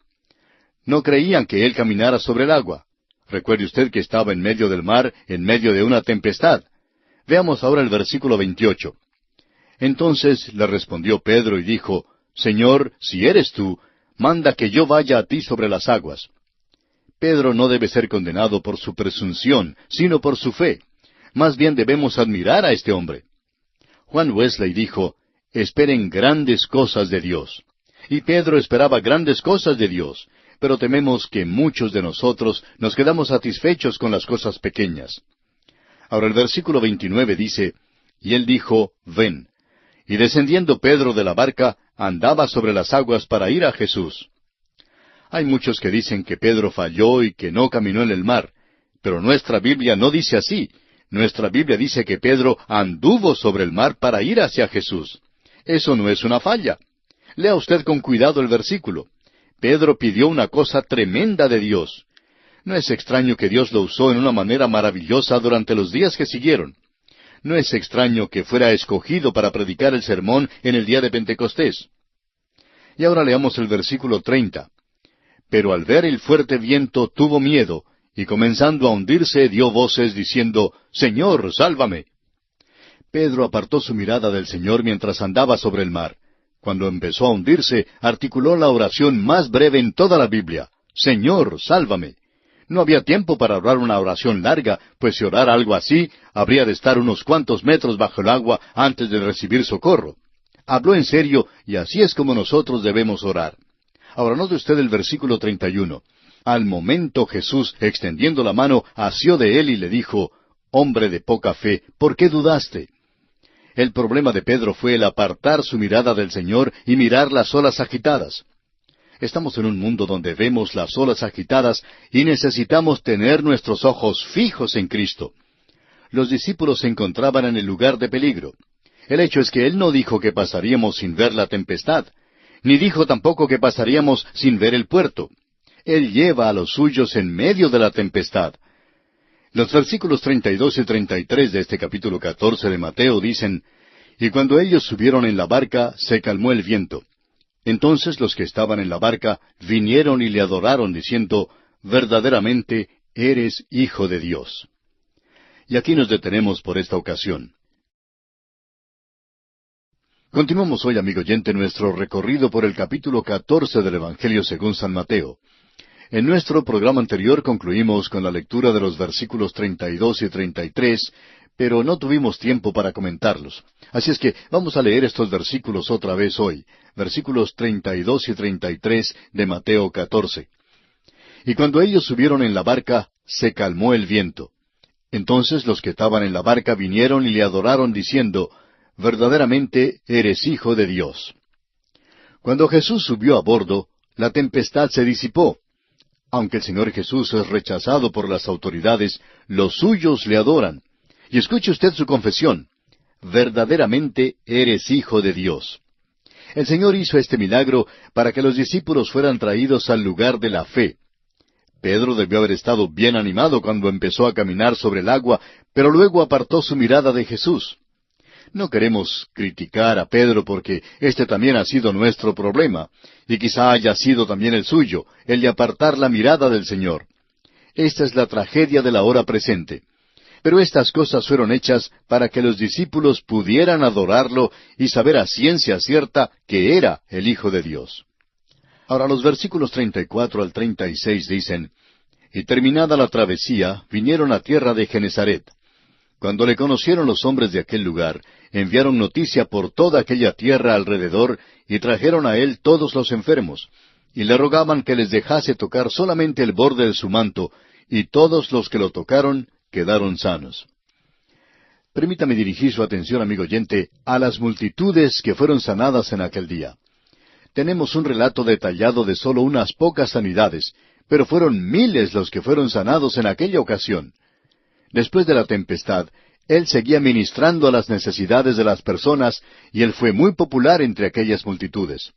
S1: No creían que Él caminara sobre el agua. Recuerde usted que estaba en medio del mar, en medio de una tempestad. Veamos ahora el versículo 28. Entonces le respondió Pedro y dijo, «Señor, si eres tú, manda que yo vaya a ti sobre las aguas». Pedro no debe ser condenado por su presunción, sino por su fe. Más bien debemos admirar a este hombre. Juan Wesley dijo, «Esperen grandes cosas de Dios». Y Pedro esperaba grandes cosas de Dios, pero tememos que muchos de nosotros nos quedamos satisfechos con las cosas pequeñas. Ahora el versículo 29 dice, «Y él dijo, ven». Y descendiendo Pedro de la barca, andaba sobre las aguas para ir a Jesús. Hay muchos que dicen que Pedro falló y que no caminó en el mar, pero nuestra Biblia no dice así. Nuestra Biblia dice que Pedro anduvo sobre el mar para ir hacia Jesús. Eso no es una falla. Lea usted con cuidado el versículo. Pedro pidió una cosa tremenda de Dios. No es extraño que Dios lo usó en una manera maravillosa durante los días que siguieron. No es extraño que fuera escogido para predicar el sermón en el día de Pentecostés. Y ahora leamos el versículo 30. Pero al ver el fuerte viento tuvo miedo, y comenzando a hundirse dio voces diciendo, Señor, sálvame. Pedro apartó su mirada del Señor mientras andaba sobre el mar. Cuando empezó a hundirse, articuló la oración más breve en toda la Biblia, Señor, sálvame. No había tiempo para orar una oración larga, pues si orara algo así, habría de estar unos cuantos metros bajo el agua antes de recibir socorro. Habló en serio, y así es como nosotros debemos orar. Ahora note usted el versículo 31. Al momento Jesús, extendiendo la mano, asió de él y le dijo, Hombre de poca fe, ¿por qué dudaste? El problema de Pedro fue el apartar su mirada del Señor y mirar las olas agitadas. Estamos en un mundo donde vemos las olas agitadas y necesitamos tener nuestros ojos fijos en Cristo. Los discípulos se encontraban en el lugar de peligro. El hecho es que Él no dijo que pasaríamos sin ver la tempestad, ni dijo tampoco que pasaríamos sin ver el puerto. Él lleva a los suyos en medio de la tempestad. Los versículos 32 y 33 de este capítulo 14 de Mateo dicen, Y cuando ellos subieron en la barca, se calmó el viento. Entonces los que estaban en la barca vinieron y le adoraron, diciendo, Verdaderamente eres Hijo de Dios. Y aquí nos detenemos por esta ocasión. Continuamos hoy, amigo oyente, nuestro recorrido por el capítulo 14 del Evangelio según San Mateo. En nuestro programa anterior concluimos con la lectura de los versículos 32 y 33, pero no tuvimos tiempo para comentarlos. Así es que vamos a leer estos versículos otra vez hoy, versículos 32 y 33 de Mateo 14. Y cuando ellos subieron en la barca, se calmó el viento. Entonces los que estaban en la barca vinieron y le adoraron, diciendo, Verdaderamente eres Hijo de Dios. Cuando Jesús subió a bordo, la tempestad se disipó. Aunque el Señor Jesús es rechazado por las autoridades, los suyos le adoran. Y escuche usted su confesión. Verdaderamente eres Hijo de Dios. El Señor hizo este milagro para que los discípulos fueran traídos al lugar de la fe. Pedro debió haber estado bien animado cuando empezó a caminar sobre el agua, pero luego apartó su mirada de Jesús. No queremos criticar a Pedro porque este también ha sido nuestro problema, y quizá haya sido también el suyo, el de apartar la mirada del Señor. Esta es la tragedia de la hora presente. Pero estas cosas fueron hechas para que los discípulos pudieran adorarlo y saber a ciencia cierta que era el Hijo de Dios. Ahora los versículos 34 al 36 dicen, Y terminada la travesía, vinieron a tierra de Genezaret. Cuando le conocieron los hombres de aquel lugar, enviaron noticia por toda aquella tierra alrededor y trajeron a él todos los enfermos, y le rogaban que les dejase tocar solamente el borde de su manto, y todos los que lo tocaron quedaron sanos. Permítame dirigir su atención, amigo oyente, a las multitudes que fueron sanadas en aquel día. Tenemos un relato detallado de solo unas pocas sanidades, pero fueron miles los que fueron sanados en aquella ocasión. Después de la tempestad, Él seguía ministrando a las necesidades de las personas, y Él fue muy popular entre aquellas multitudes.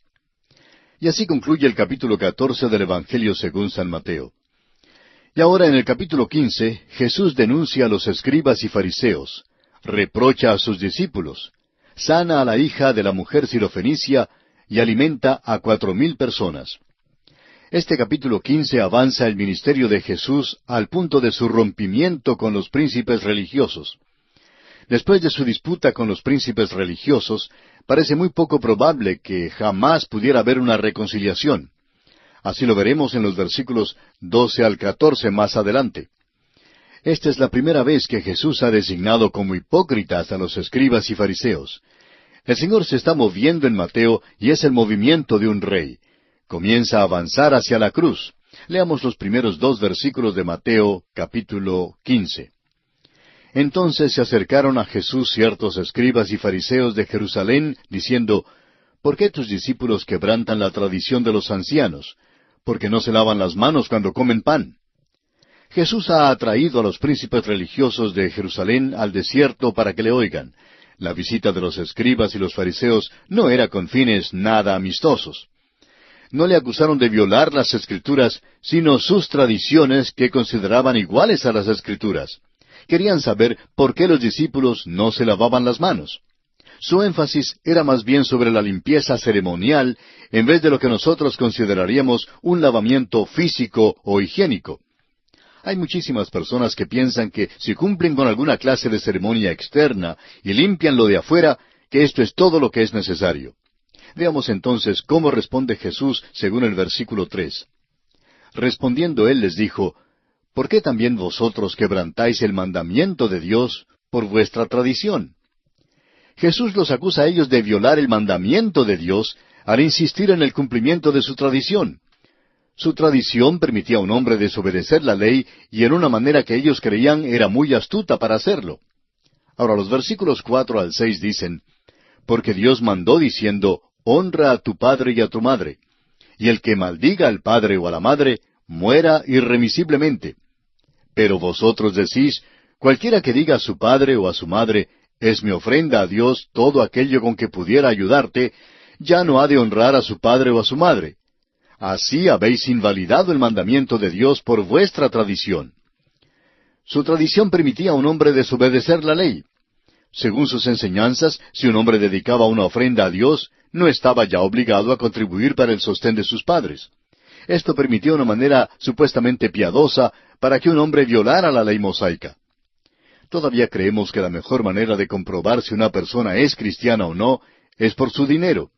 S1: Y así concluye el capítulo 14 del Evangelio según San Mateo. Y ahora en el capítulo 15, Jesús denuncia a los escribas y fariseos, reprocha a sus discípulos, sana a la hija de la mujer sirofenicia y alimenta a 4,000 personas. Este capítulo 15 avanza el ministerio de Jesús al punto de su rompimiento con los príncipes religiosos. Después de su disputa con los príncipes religiosos, parece muy poco probable que jamás pudiera haber una reconciliación. Así lo veremos en los versículos 12 al 14 más adelante. Esta es la primera vez que Jesús ha designado como hipócritas a los escribas y fariseos. El Señor se está moviendo en Mateo y es el movimiento de un rey. Comienza a avanzar hacia la cruz. Leamos los primeros 2 versículos de Mateo, capítulo 15. Entonces se acercaron a Jesús ciertos escribas y fariseos de Jerusalén, diciendo, ¿Por qué tus discípulos quebrantan la tradición de los ancianos? Porque no se lavan las manos cuando comen pan. Jesús ha atraído a los príncipes religiosos de Jerusalén al desierto para que le oigan. La visita de los escribas y los fariseos no era con fines nada amistosos. no le acusaron de violar las Escrituras, sino sus tradiciones que consideraban iguales a las Escrituras. Querían saber por qué los discípulos no se lavaban las manos. Su énfasis era más bien sobre la limpieza ceremonial en vez de lo que nosotros consideraríamos un lavamiento físico o higiénico. Hay muchísimas personas que piensan que si cumplen con alguna clase de ceremonia externa y limpian lo de afuera, que esto es todo lo que es necesario. Veamos entonces cómo responde Jesús según el versículo 3. Respondiendo él les dijo, ¿por qué también vosotros quebrantáis el mandamiento de Dios por vuestra tradición? Jesús los acusa a ellos de violar el mandamiento de Dios al insistir en el cumplimiento de su tradición. Su tradición permitía a un hombre desobedecer la ley y en una manera que ellos creían era muy astuta para hacerlo. Ahora los versículos 4 al 6 dicen, porque Dios mandó diciendo, honra a tu padre y a tu madre, y el que maldiga al padre o a la madre, muera irremisiblemente. Pero vosotros decís, cualquiera que diga a su padre o a su madre, es mi ofrenda a Dios todo aquello con que pudiera ayudarte, ya no ha de honrar a su padre o a su madre. Así habéis invalidado el mandamiento de Dios por vuestra tradición. Su tradición permitía a un hombre desobedecer la ley. Según sus enseñanzas, si un hombre dedicaba una ofrenda a Dios, no estaba ya obligado a contribuir para el sostén de sus padres. Esto permitía una manera supuestamente piadosa para que un hombre violara la ley mosaica. Todavía creemos que la mejor manera de comprobar si una persona es cristiana o no es por su dinero.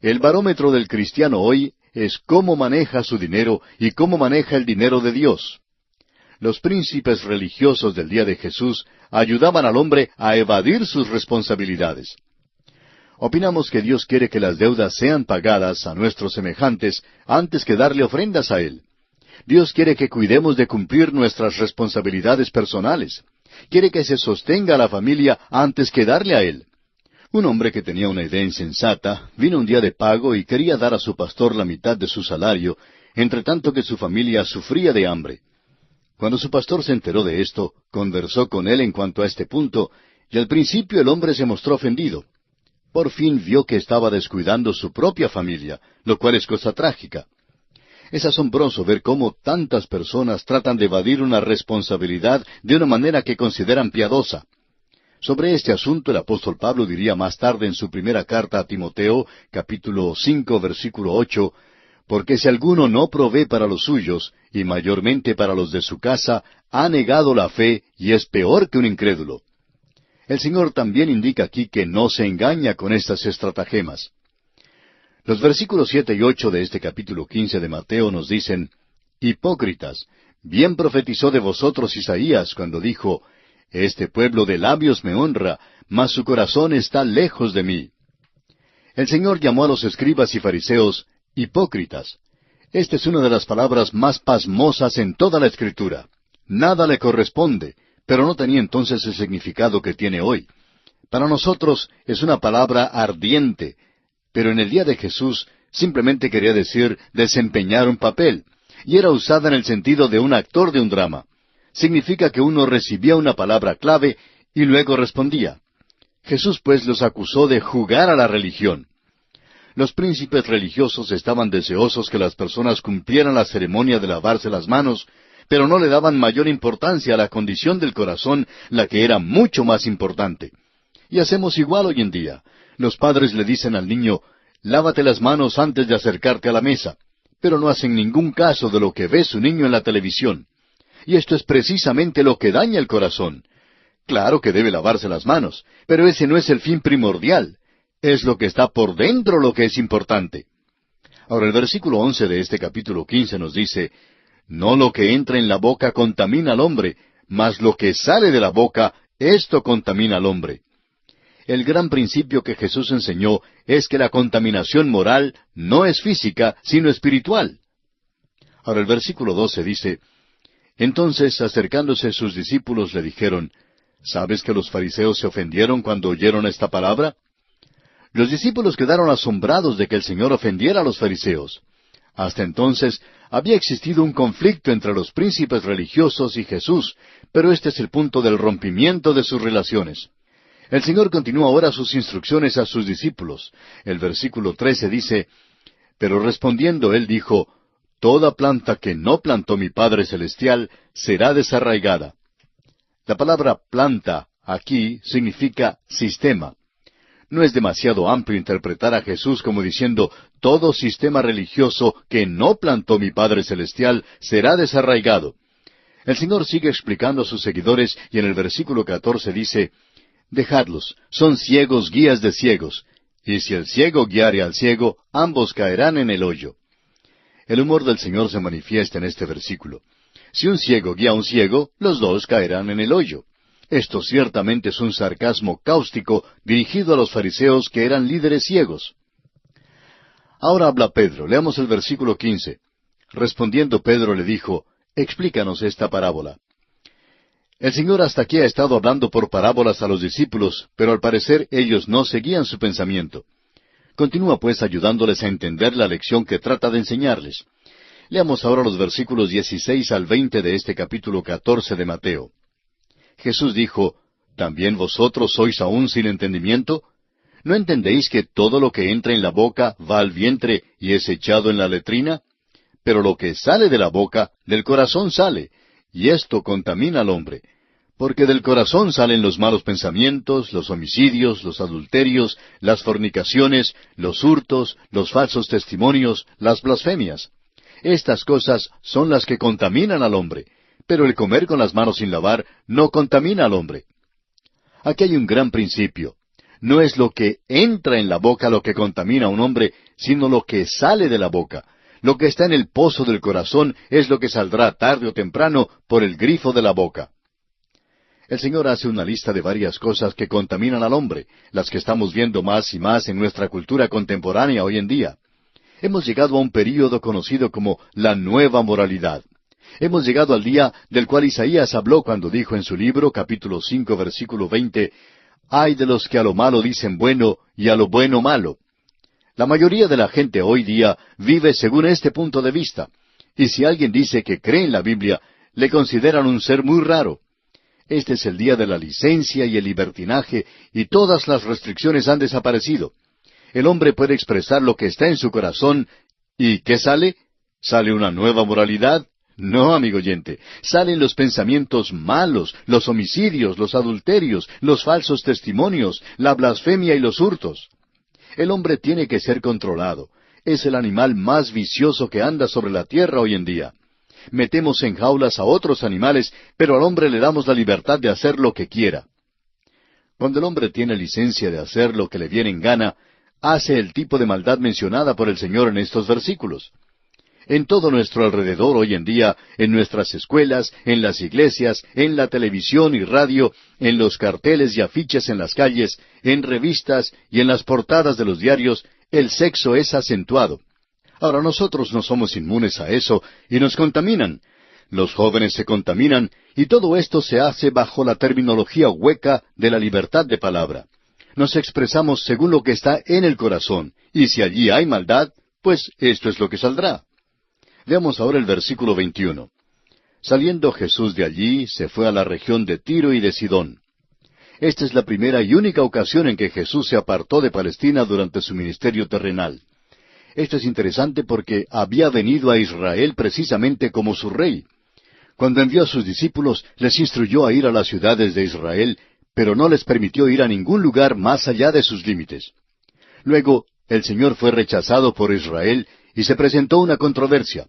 S1: El barómetro del cristiano hoy es cómo maneja su dinero y cómo maneja el dinero de Dios. Los príncipes religiosos del día de Jesús ayudaban al hombre a evadir sus responsabilidades. Opinamos que Dios quiere que las deudas sean pagadas a nuestros semejantes antes que darle ofrendas a Él. Dios quiere que cuidemos de cumplir nuestras responsabilidades personales. Quiere que se sostenga a la familia antes que darle a Él. Un hombre que tenía una idea insensata vino un día de pago y quería dar a su pastor la mitad de su salario, entre tanto que su familia sufría de hambre. Cuando su pastor se enteró de esto, conversó con él en cuanto a este punto, y al principio el hombre se mostró ofendido. Por fin vio que estaba descuidando su propia familia, lo cual es cosa trágica. Es asombroso ver cómo tantas personas tratan de evadir una responsabilidad de una manera que consideran piadosa. Sobre este asunto el apóstol Pablo diría más tarde en su primera carta a Timoteo, capítulo 5, versículo 8, porque si alguno no provee para los suyos, y mayormente para los de su casa, ha negado la fe y es peor que un incrédulo. El Señor también indica aquí que no se engaña con estas estratagemas. Los versículos 7 y 8 de este capítulo 15 de Mateo nos dicen, hipócritas, bien profetizó de vosotros Isaías cuando dijo, este pueblo de labios me honra, mas su corazón está lejos de mí. El Señor llamó a los escribas y fariseos hipócritas. Esta es una de las palabras más pasmosas en toda la Escritura. Nada le corresponde, pero no tenía entonces el significado que tiene hoy. Para nosotros es una palabra ardiente, pero en el día de Jesús simplemente quería decir desempeñar un papel, y era usada en el sentido de un actor de un drama. Significa que uno recibía una palabra clave y luego respondía. Jesús pues los acusó de jugar a la religión. Los príncipes religiosos estaban deseosos que las personas cumplieran la ceremonia de lavarse las manos, pero no le daban mayor importancia a la condición del corazón, la que era mucho más importante. Y hacemos igual hoy en día. Los padres le dicen al niño, lávate las manos antes de acercarte a la mesa, pero no hacen ningún caso de lo que ve su niño en la televisión. Y esto es precisamente lo que daña el corazón. Claro que debe lavarse las manos, pero ese no es el fin primordial. Es lo que está por dentro lo que es importante. Ahora el versículo 11 de este capítulo 15 nos dice, no lo que entra en la boca contamina al hombre, mas lo que sale de la boca, esto contamina al hombre. El gran principio que Jesús enseñó es que la contaminación moral no es física, sino espiritual. Ahora el versículo 12 dice, entonces acercándose sus discípulos le dijeron, ¿sabes que los fariseos se ofendieron cuando oyeron esta palabra? Los discípulos quedaron asombrados de que el Señor ofendiera a los fariseos. Hasta entonces había existido un conflicto entre los príncipes religiosos y Jesús, pero este es el punto del rompimiento de sus relaciones. El Señor continúa ahora sus instrucciones a sus discípulos. El versículo 13 dice, Pero respondiendo él dijo, Toda planta que no plantó mi Padre Celestial será desarraigada. La palabra planta aquí significa sistema. No es demasiado amplio interpretar a Jesús como diciendo, todo sistema religioso que no plantó mi Padre Celestial será desarraigado. El Señor sigue explicando a sus seguidores y en el versículo 14 dice, Dejadlos, son ciegos guías de ciegos, y si el ciego guiare al ciego, ambos caerán en el hoyo. El humor del Señor se manifiesta en este versículo. Si un ciego guía a un ciego, los dos caerán en el hoyo. Esto ciertamente es un sarcasmo cáustico dirigido a los fariseos que eran líderes ciegos. Ahora habla Pedro. Leamos el versículo 15. Respondiendo Pedro le dijo, Explícanos esta parábola. El Señor hasta aquí ha estado hablando por parábolas a los discípulos, pero al parecer ellos no seguían su pensamiento. Continúa pues ayudándoles a entender la lección que trata de enseñarles. Leamos ahora los versículos 16 al 20 de este capítulo 14 de Mateo. Jesús dijo, ¿También vosotros sois aún sin entendimiento? ¿No entendéis que todo lo que entra en la boca va al vientre y es echado en la letrina? Pero lo que sale de la boca, del corazón sale, y esto contamina al hombre. Porque del corazón salen los malos pensamientos, los homicidios, los adulterios, las fornicaciones, los hurtos, los falsos testimonios, las blasfemias. Estas cosas son las que contaminan al hombre, pero el comer con las manos sin lavar no contamina al hombre. Aquí hay un gran principio. No es lo que entra en la boca lo que contamina a un hombre, sino lo que sale de la boca. Lo que está en el pozo del corazón es lo que saldrá tarde o temprano por el grifo de la boca. El Señor hace una lista de varias cosas que contaminan al hombre, las que estamos viendo más y más en nuestra cultura contemporánea hoy en día. Hemos llegado a un período conocido como la nueva moralidad. Hemos llegado al día del cual Isaías habló cuando dijo en su libro, capítulo 5, versículo 20, «Ay de los que a lo malo dicen bueno y a lo bueno malo». La mayoría de la gente hoy día vive según este punto de vista, y si alguien dice que cree en la Biblia, le consideran un ser muy raro. Este es el día de la licencia y el libertinaje, y todas las restricciones han desaparecido. El hombre puede expresar lo que está en su corazón, ¿y qué sale? ¿Sale una nueva moralidad? No, amigo oyente, salen los pensamientos malos, los homicidios, los adulterios, los falsos testimonios, la blasfemia y los hurtos. El hombre tiene que ser controlado. Es el animal más vicioso que anda sobre la tierra hoy en día. Metemos en jaulas a otros animales, pero al hombre le damos la libertad de hacer lo que quiera. Cuando el hombre tiene licencia de hacer lo que le viene en gana, hace el tipo de maldad mencionada por el Señor en estos versículos. En todo nuestro alrededor hoy en día, en nuestras escuelas, en las iglesias, en la televisión y radio, en los carteles y afiches en las calles, en revistas y en las portadas de los diarios, el sexo es acentuado. Ahora nosotros no somos inmunes a eso y nos contaminan. Los jóvenes se contaminan y todo esto se hace bajo la terminología hueca de la libertad de palabra. Nos expresamos según lo que está en el corazón, y si allí hay maldad, pues esto es lo que saldrá. Veamos ahora el versículo 21. Saliendo Jesús de allí, se fue a la región de Tiro y de Sidón. Esta es la primera y única ocasión en que Jesús se apartó de Palestina durante su ministerio terrenal. Esto es interesante porque había venido a Israel precisamente como su rey. Cuando envió a sus discípulos, les instruyó a ir a las ciudades de Israel, pero no les permitió ir a ningún lugar más allá de sus límites. Luego, el Señor fue rechazado por Israel y se presentó una controversia.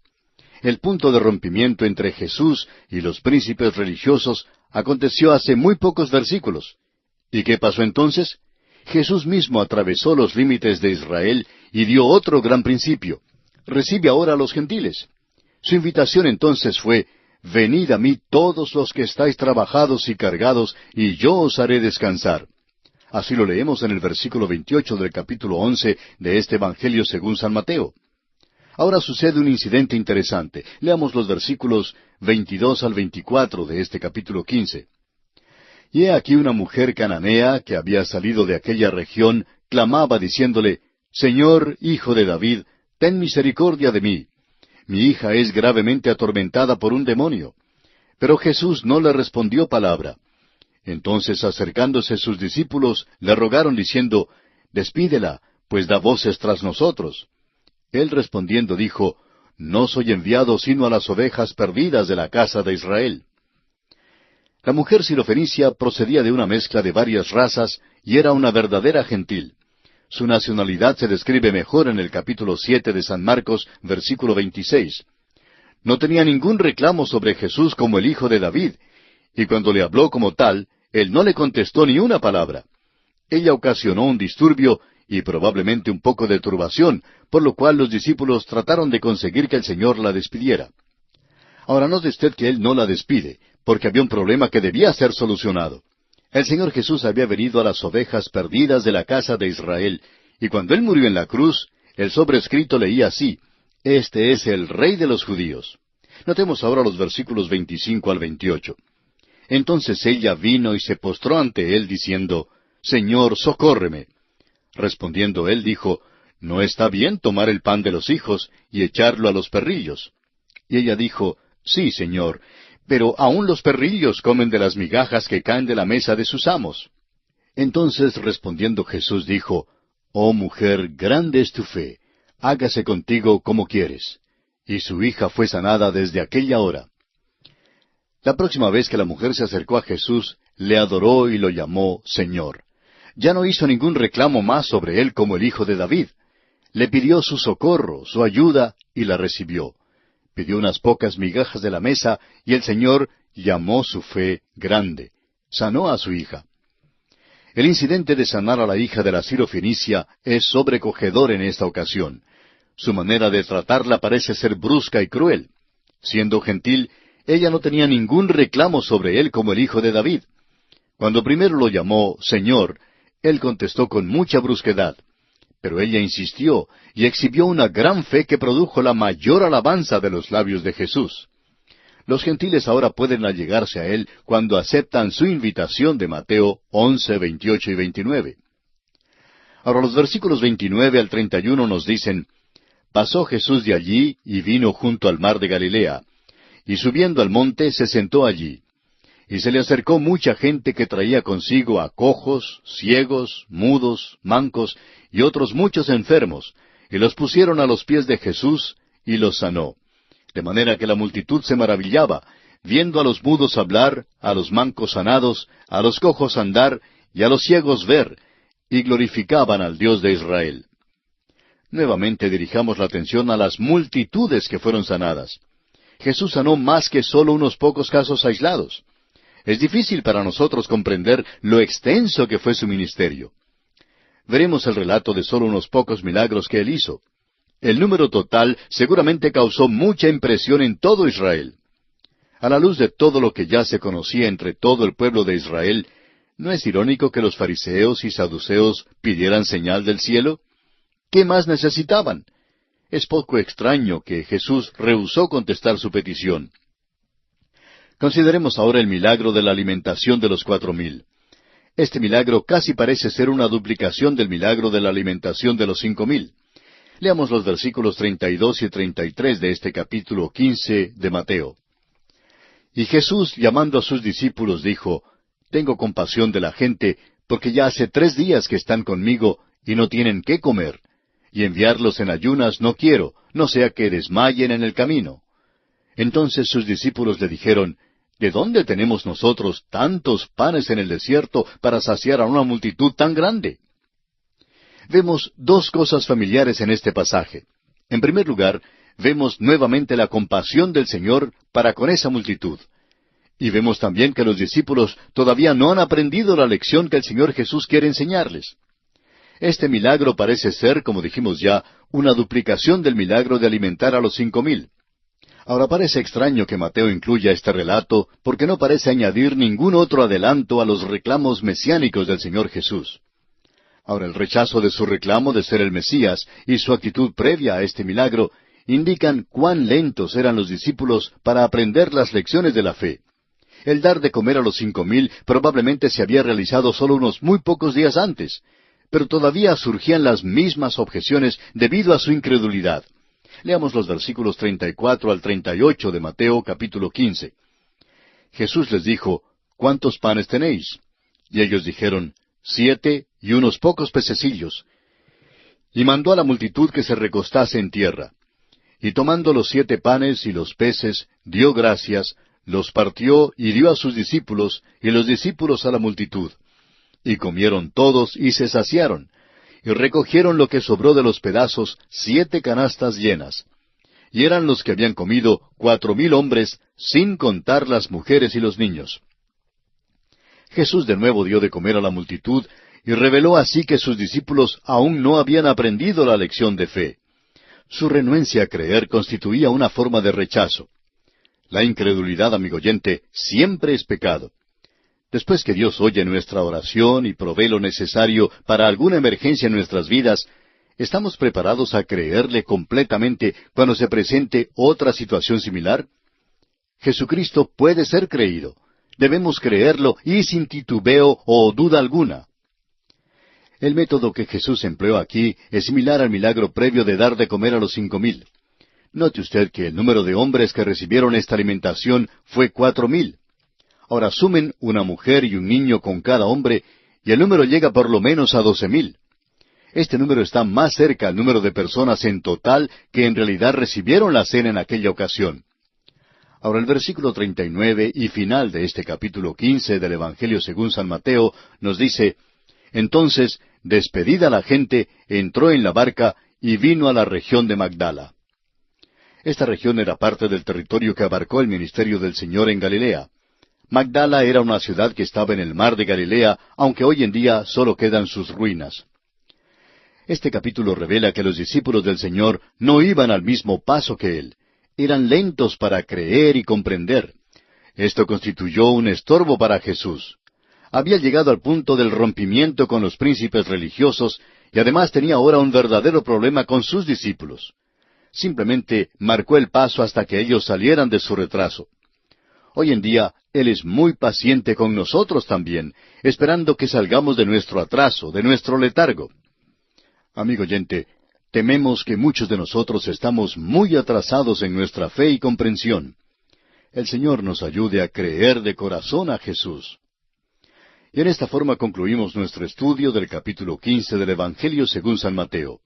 S1: El punto de rompimiento entre Jesús y los príncipes religiosos aconteció hace muy pocos versículos. ¿Y qué pasó entonces? Jesús mismo atravesó los límites de Israel y dio otro gran principio. Recibe ahora a los gentiles. Su invitación entonces fue, «Venid a mí todos los que estáis trabajados y cargados, y yo os haré descansar». Así lo leemos en el versículo 28 del capítulo 11 de este Evangelio según San Mateo. Ahora sucede un incidente interesante. Leamos los versículos 22 al 24 de este capítulo 15. Y he aquí una mujer cananea que había salido de aquella región, clamaba diciéndole, «Señor, Hijo de David, ten misericordia de mí. Mi hija es gravemente atormentada por un demonio». Pero Jesús no le respondió palabra. Entonces, acercándose sus discípulos, le rogaron diciendo, «Despídela, pues da voces tras nosotros». Él respondiendo dijo, No soy enviado sino a las ovejas perdidas de la casa de Israel. La mujer sirofenicia procedía de una mezcla de varias razas y era una verdadera gentil. Su nacionalidad se describe mejor en el capítulo 7 de San Marcos, versículo 26. No tenía ningún reclamo sobre Jesús como el hijo de David, y cuando le habló como tal, él no le contestó ni una palabra. Ella ocasionó un disturbio y probablemente un poco de turbación, por lo cual los discípulos trataron de conseguir que el Señor la despidiera. Ahora note usted que Él no la despide, porque había un problema que debía ser solucionado. El Señor Jesús había venido a las ovejas perdidas de la casa de Israel, y cuando Él murió en la cruz, el sobrescrito leía así, Este es el Rey de los judíos. Notemos ahora los versículos 25 al 28. Entonces ella vino y se postró ante Él, diciendo, Señor, socórreme. Respondiendo Él dijo, No está bien tomar el pan de los hijos y echarlo a los perrillos. Y ella dijo, Sí, Señor, pero aun los perrillos comen de las migajas que caen de la mesa de sus amos. Entonces respondiendo Jesús dijo, Oh mujer, grande es tu fe, hágase contigo como quieres. Y su hija fue sanada desde aquella hora. La próxima vez que la mujer se acercó a Jesús, le adoró y lo llamó Señor. Ya no hizo ningún reclamo más sobre él como el hijo de David. Le pidió su socorro, su ayuda, y la recibió. Pidió unas pocas migajas de la mesa, y el Señor llamó su fe grande. Sanó a su hija. El incidente de sanar a la hija de la sirofenicia es sobrecogedor en esta ocasión. Su manera de tratarla parece ser brusca y cruel. Siendo gentil, ella no tenía ningún reclamo sobre él como el hijo de David. Cuando primero lo llamó Señor, él contestó con mucha brusquedad. Pero ella insistió y exhibió una gran fe que produjo la mayor alabanza de los labios de Jesús. Los gentiles ahora pueden allegarse a Él cuando aceptan su invitación de Mateo 11, 28 y 29. Ahora los versículos 29 al 31 nos dicen, Pasó Jesús de allí y vino junto al mar de Galilea, y subiendo al monte se sentó allí. Y se le acercó mucha gente que traía consigo a cojos, ciegos, mudos, mancos y otros muchos enfermos, y los pusieron a los pies de Jesús, y los sanó. De manera que la multitud se maravillaba, viendo a los mudos hablar, a los mancos sanados, a los cojos andar, y a los ciegos ver, y glorificaban al Dios de Israel. Nuevamente dirijamos la atención a las multitudes que fueron sanadas. Jesús sanó más que solo unos pocos casos aislados. Es difícil para nosotros comprender lo extenso que fue su ministerio. Veremos el relato de solo unos pocos milagros que él hizo. El número total seguramente causó mucha impresión en todo Israel. A la luz de todo lo que ya se conocía entre todo el pueblo de Israel, ¿no es irónico que los fariseos y saduceos pidieran señal del cielo? ¿Qué más necesitaban? Es poco extraño que Jesús rehusó contestar su petición. Consideremos ahora el milagro de la alimentación de los 4,000. Este milagro casi parece ser una duplicación del milagro de la alimentación de los 5,000. Leamos los versículos 32 y 33 de este capítulo 15 de Mateo. Y Jesús, llamando a sus discípulos, dijo, Tengo compasión de la gente, porque ya hace 3 días que están conmigo y no tienen qué comer, y enviarlos en ayunas no quiero, no sea que desmayen en el camino. Entonces sus discípulos le dijeron, ¿De dónde tenemos nosotros tantos panes en el desierto para saciar a una multitud tan grande? Vemos 2 cosas familiares en este pasaje. En primer lugar, vemos nuevamente la compasión del Señor para con esa multitud. Y vemos también que los discípulos todavía no han aprendido la lección que el Señor Jesús quiere enseñarles. Este milagro parece ser, como dijimos ya, una duplicación del milagro de alimentar a los 5,000. Ahora parece extraño que Mateo incluya este relato porque no parece añadir ningún otro adelanto a los reclamos mesiánicos del Señor Jesús. Ahora el rechazo de su reclamo de ser el Mesías y su actitud previa a este milagro indican cuán lentos eran los discípulos para aprender las lecciones de la fe. El dar de comer a los 5,000 probablemente se había realizado solo unos muy pocos días antes, pero todavía surgían las mismas objeciones debido a su incredulidad. Leamos los versículos 34 al 38 de Mateo capítulo 15. Jesús les dijo, ¿Cuántos panes tenéis? Y ellos dijeron, 7 y unos pocos pececillos. Y mandó a la multitud que se recostase en tierra. Y tomando los 7 panes y los peces, dio gracias, los partió y dio a sus discípulos, y los discípulos a la multitud. Y comieron todos y se saciaron, y recogieron lo que sobró de los pedazos, 7 canastas llenas. Y eran los que habían comido 4,000 hombres, sin contar las mujeres y los niños. Jesús de nuevo dio de comer a la multitud, y reveló así que sus discípulos aún no habían aprendido la lección de fe. Su renuencia a creer constituía una forma de rechazo. La incredulidad, amigo oyente, siempre es pecado. Después que Dios oye nuestra oración y provee lo necesario para alguna emergencia en nuestras vidas, ¿estamos preparados a creerle completamente cuando se presente otra situación similar? Jesucristo puede ser creído. Debemos creerlo y sin titubeo o duda alguna. El método que Jesús empleó aquí es similar al milagro previo de dar de comer a los 5,000. Note usted que el número de hombres que recibieron esta alimentación fue 4,000. Ahora sumen una mujer y un niño con cada hombre, y el número llega por lo menos a 12,000. Este número está más cerca al número de personas en total que en realidad recibieron la cena en aquella ocasión. Ahora el versículo 39 y final de este capítulo 15 del Evangelio según San Mateo nos dice: Entonces, despedida la gente, entró en la barca y vino a la región de Magdala. Esta región era parte del territorio que abarcó el ministerio del Señor en Galilea. Magdala era una ciudad que estaba en el mar de Galilea, aunque hoy en día solo quedan sus ruinas. Este capítulo revela que los discípulos del Señor no iban al mismo paso que Él. Eran lentos para creer y comprender. Esto constituyó un estorbo para Jesús. Había llegado al punto del rompimiento con los príncipes religiosos y además tenía ahora un verdadero problema con sus discípulos. Simplemente marcó el paso hasta que ellos salieran de su retraso. Hoy en día, Él es muy paciente con nosotros también, esperando que salgamos de nuestro atraso, de nuestro letargo. Amigo oyente, tememos que muchos de nosotros estamos muy atrasados en nuestra fe y comprensión. El Señor nos ayude a creer de corazón a Jesús. Y en esta forma concluimos nuestro estudio del capítulo 15 del Evangelio según San Mateo.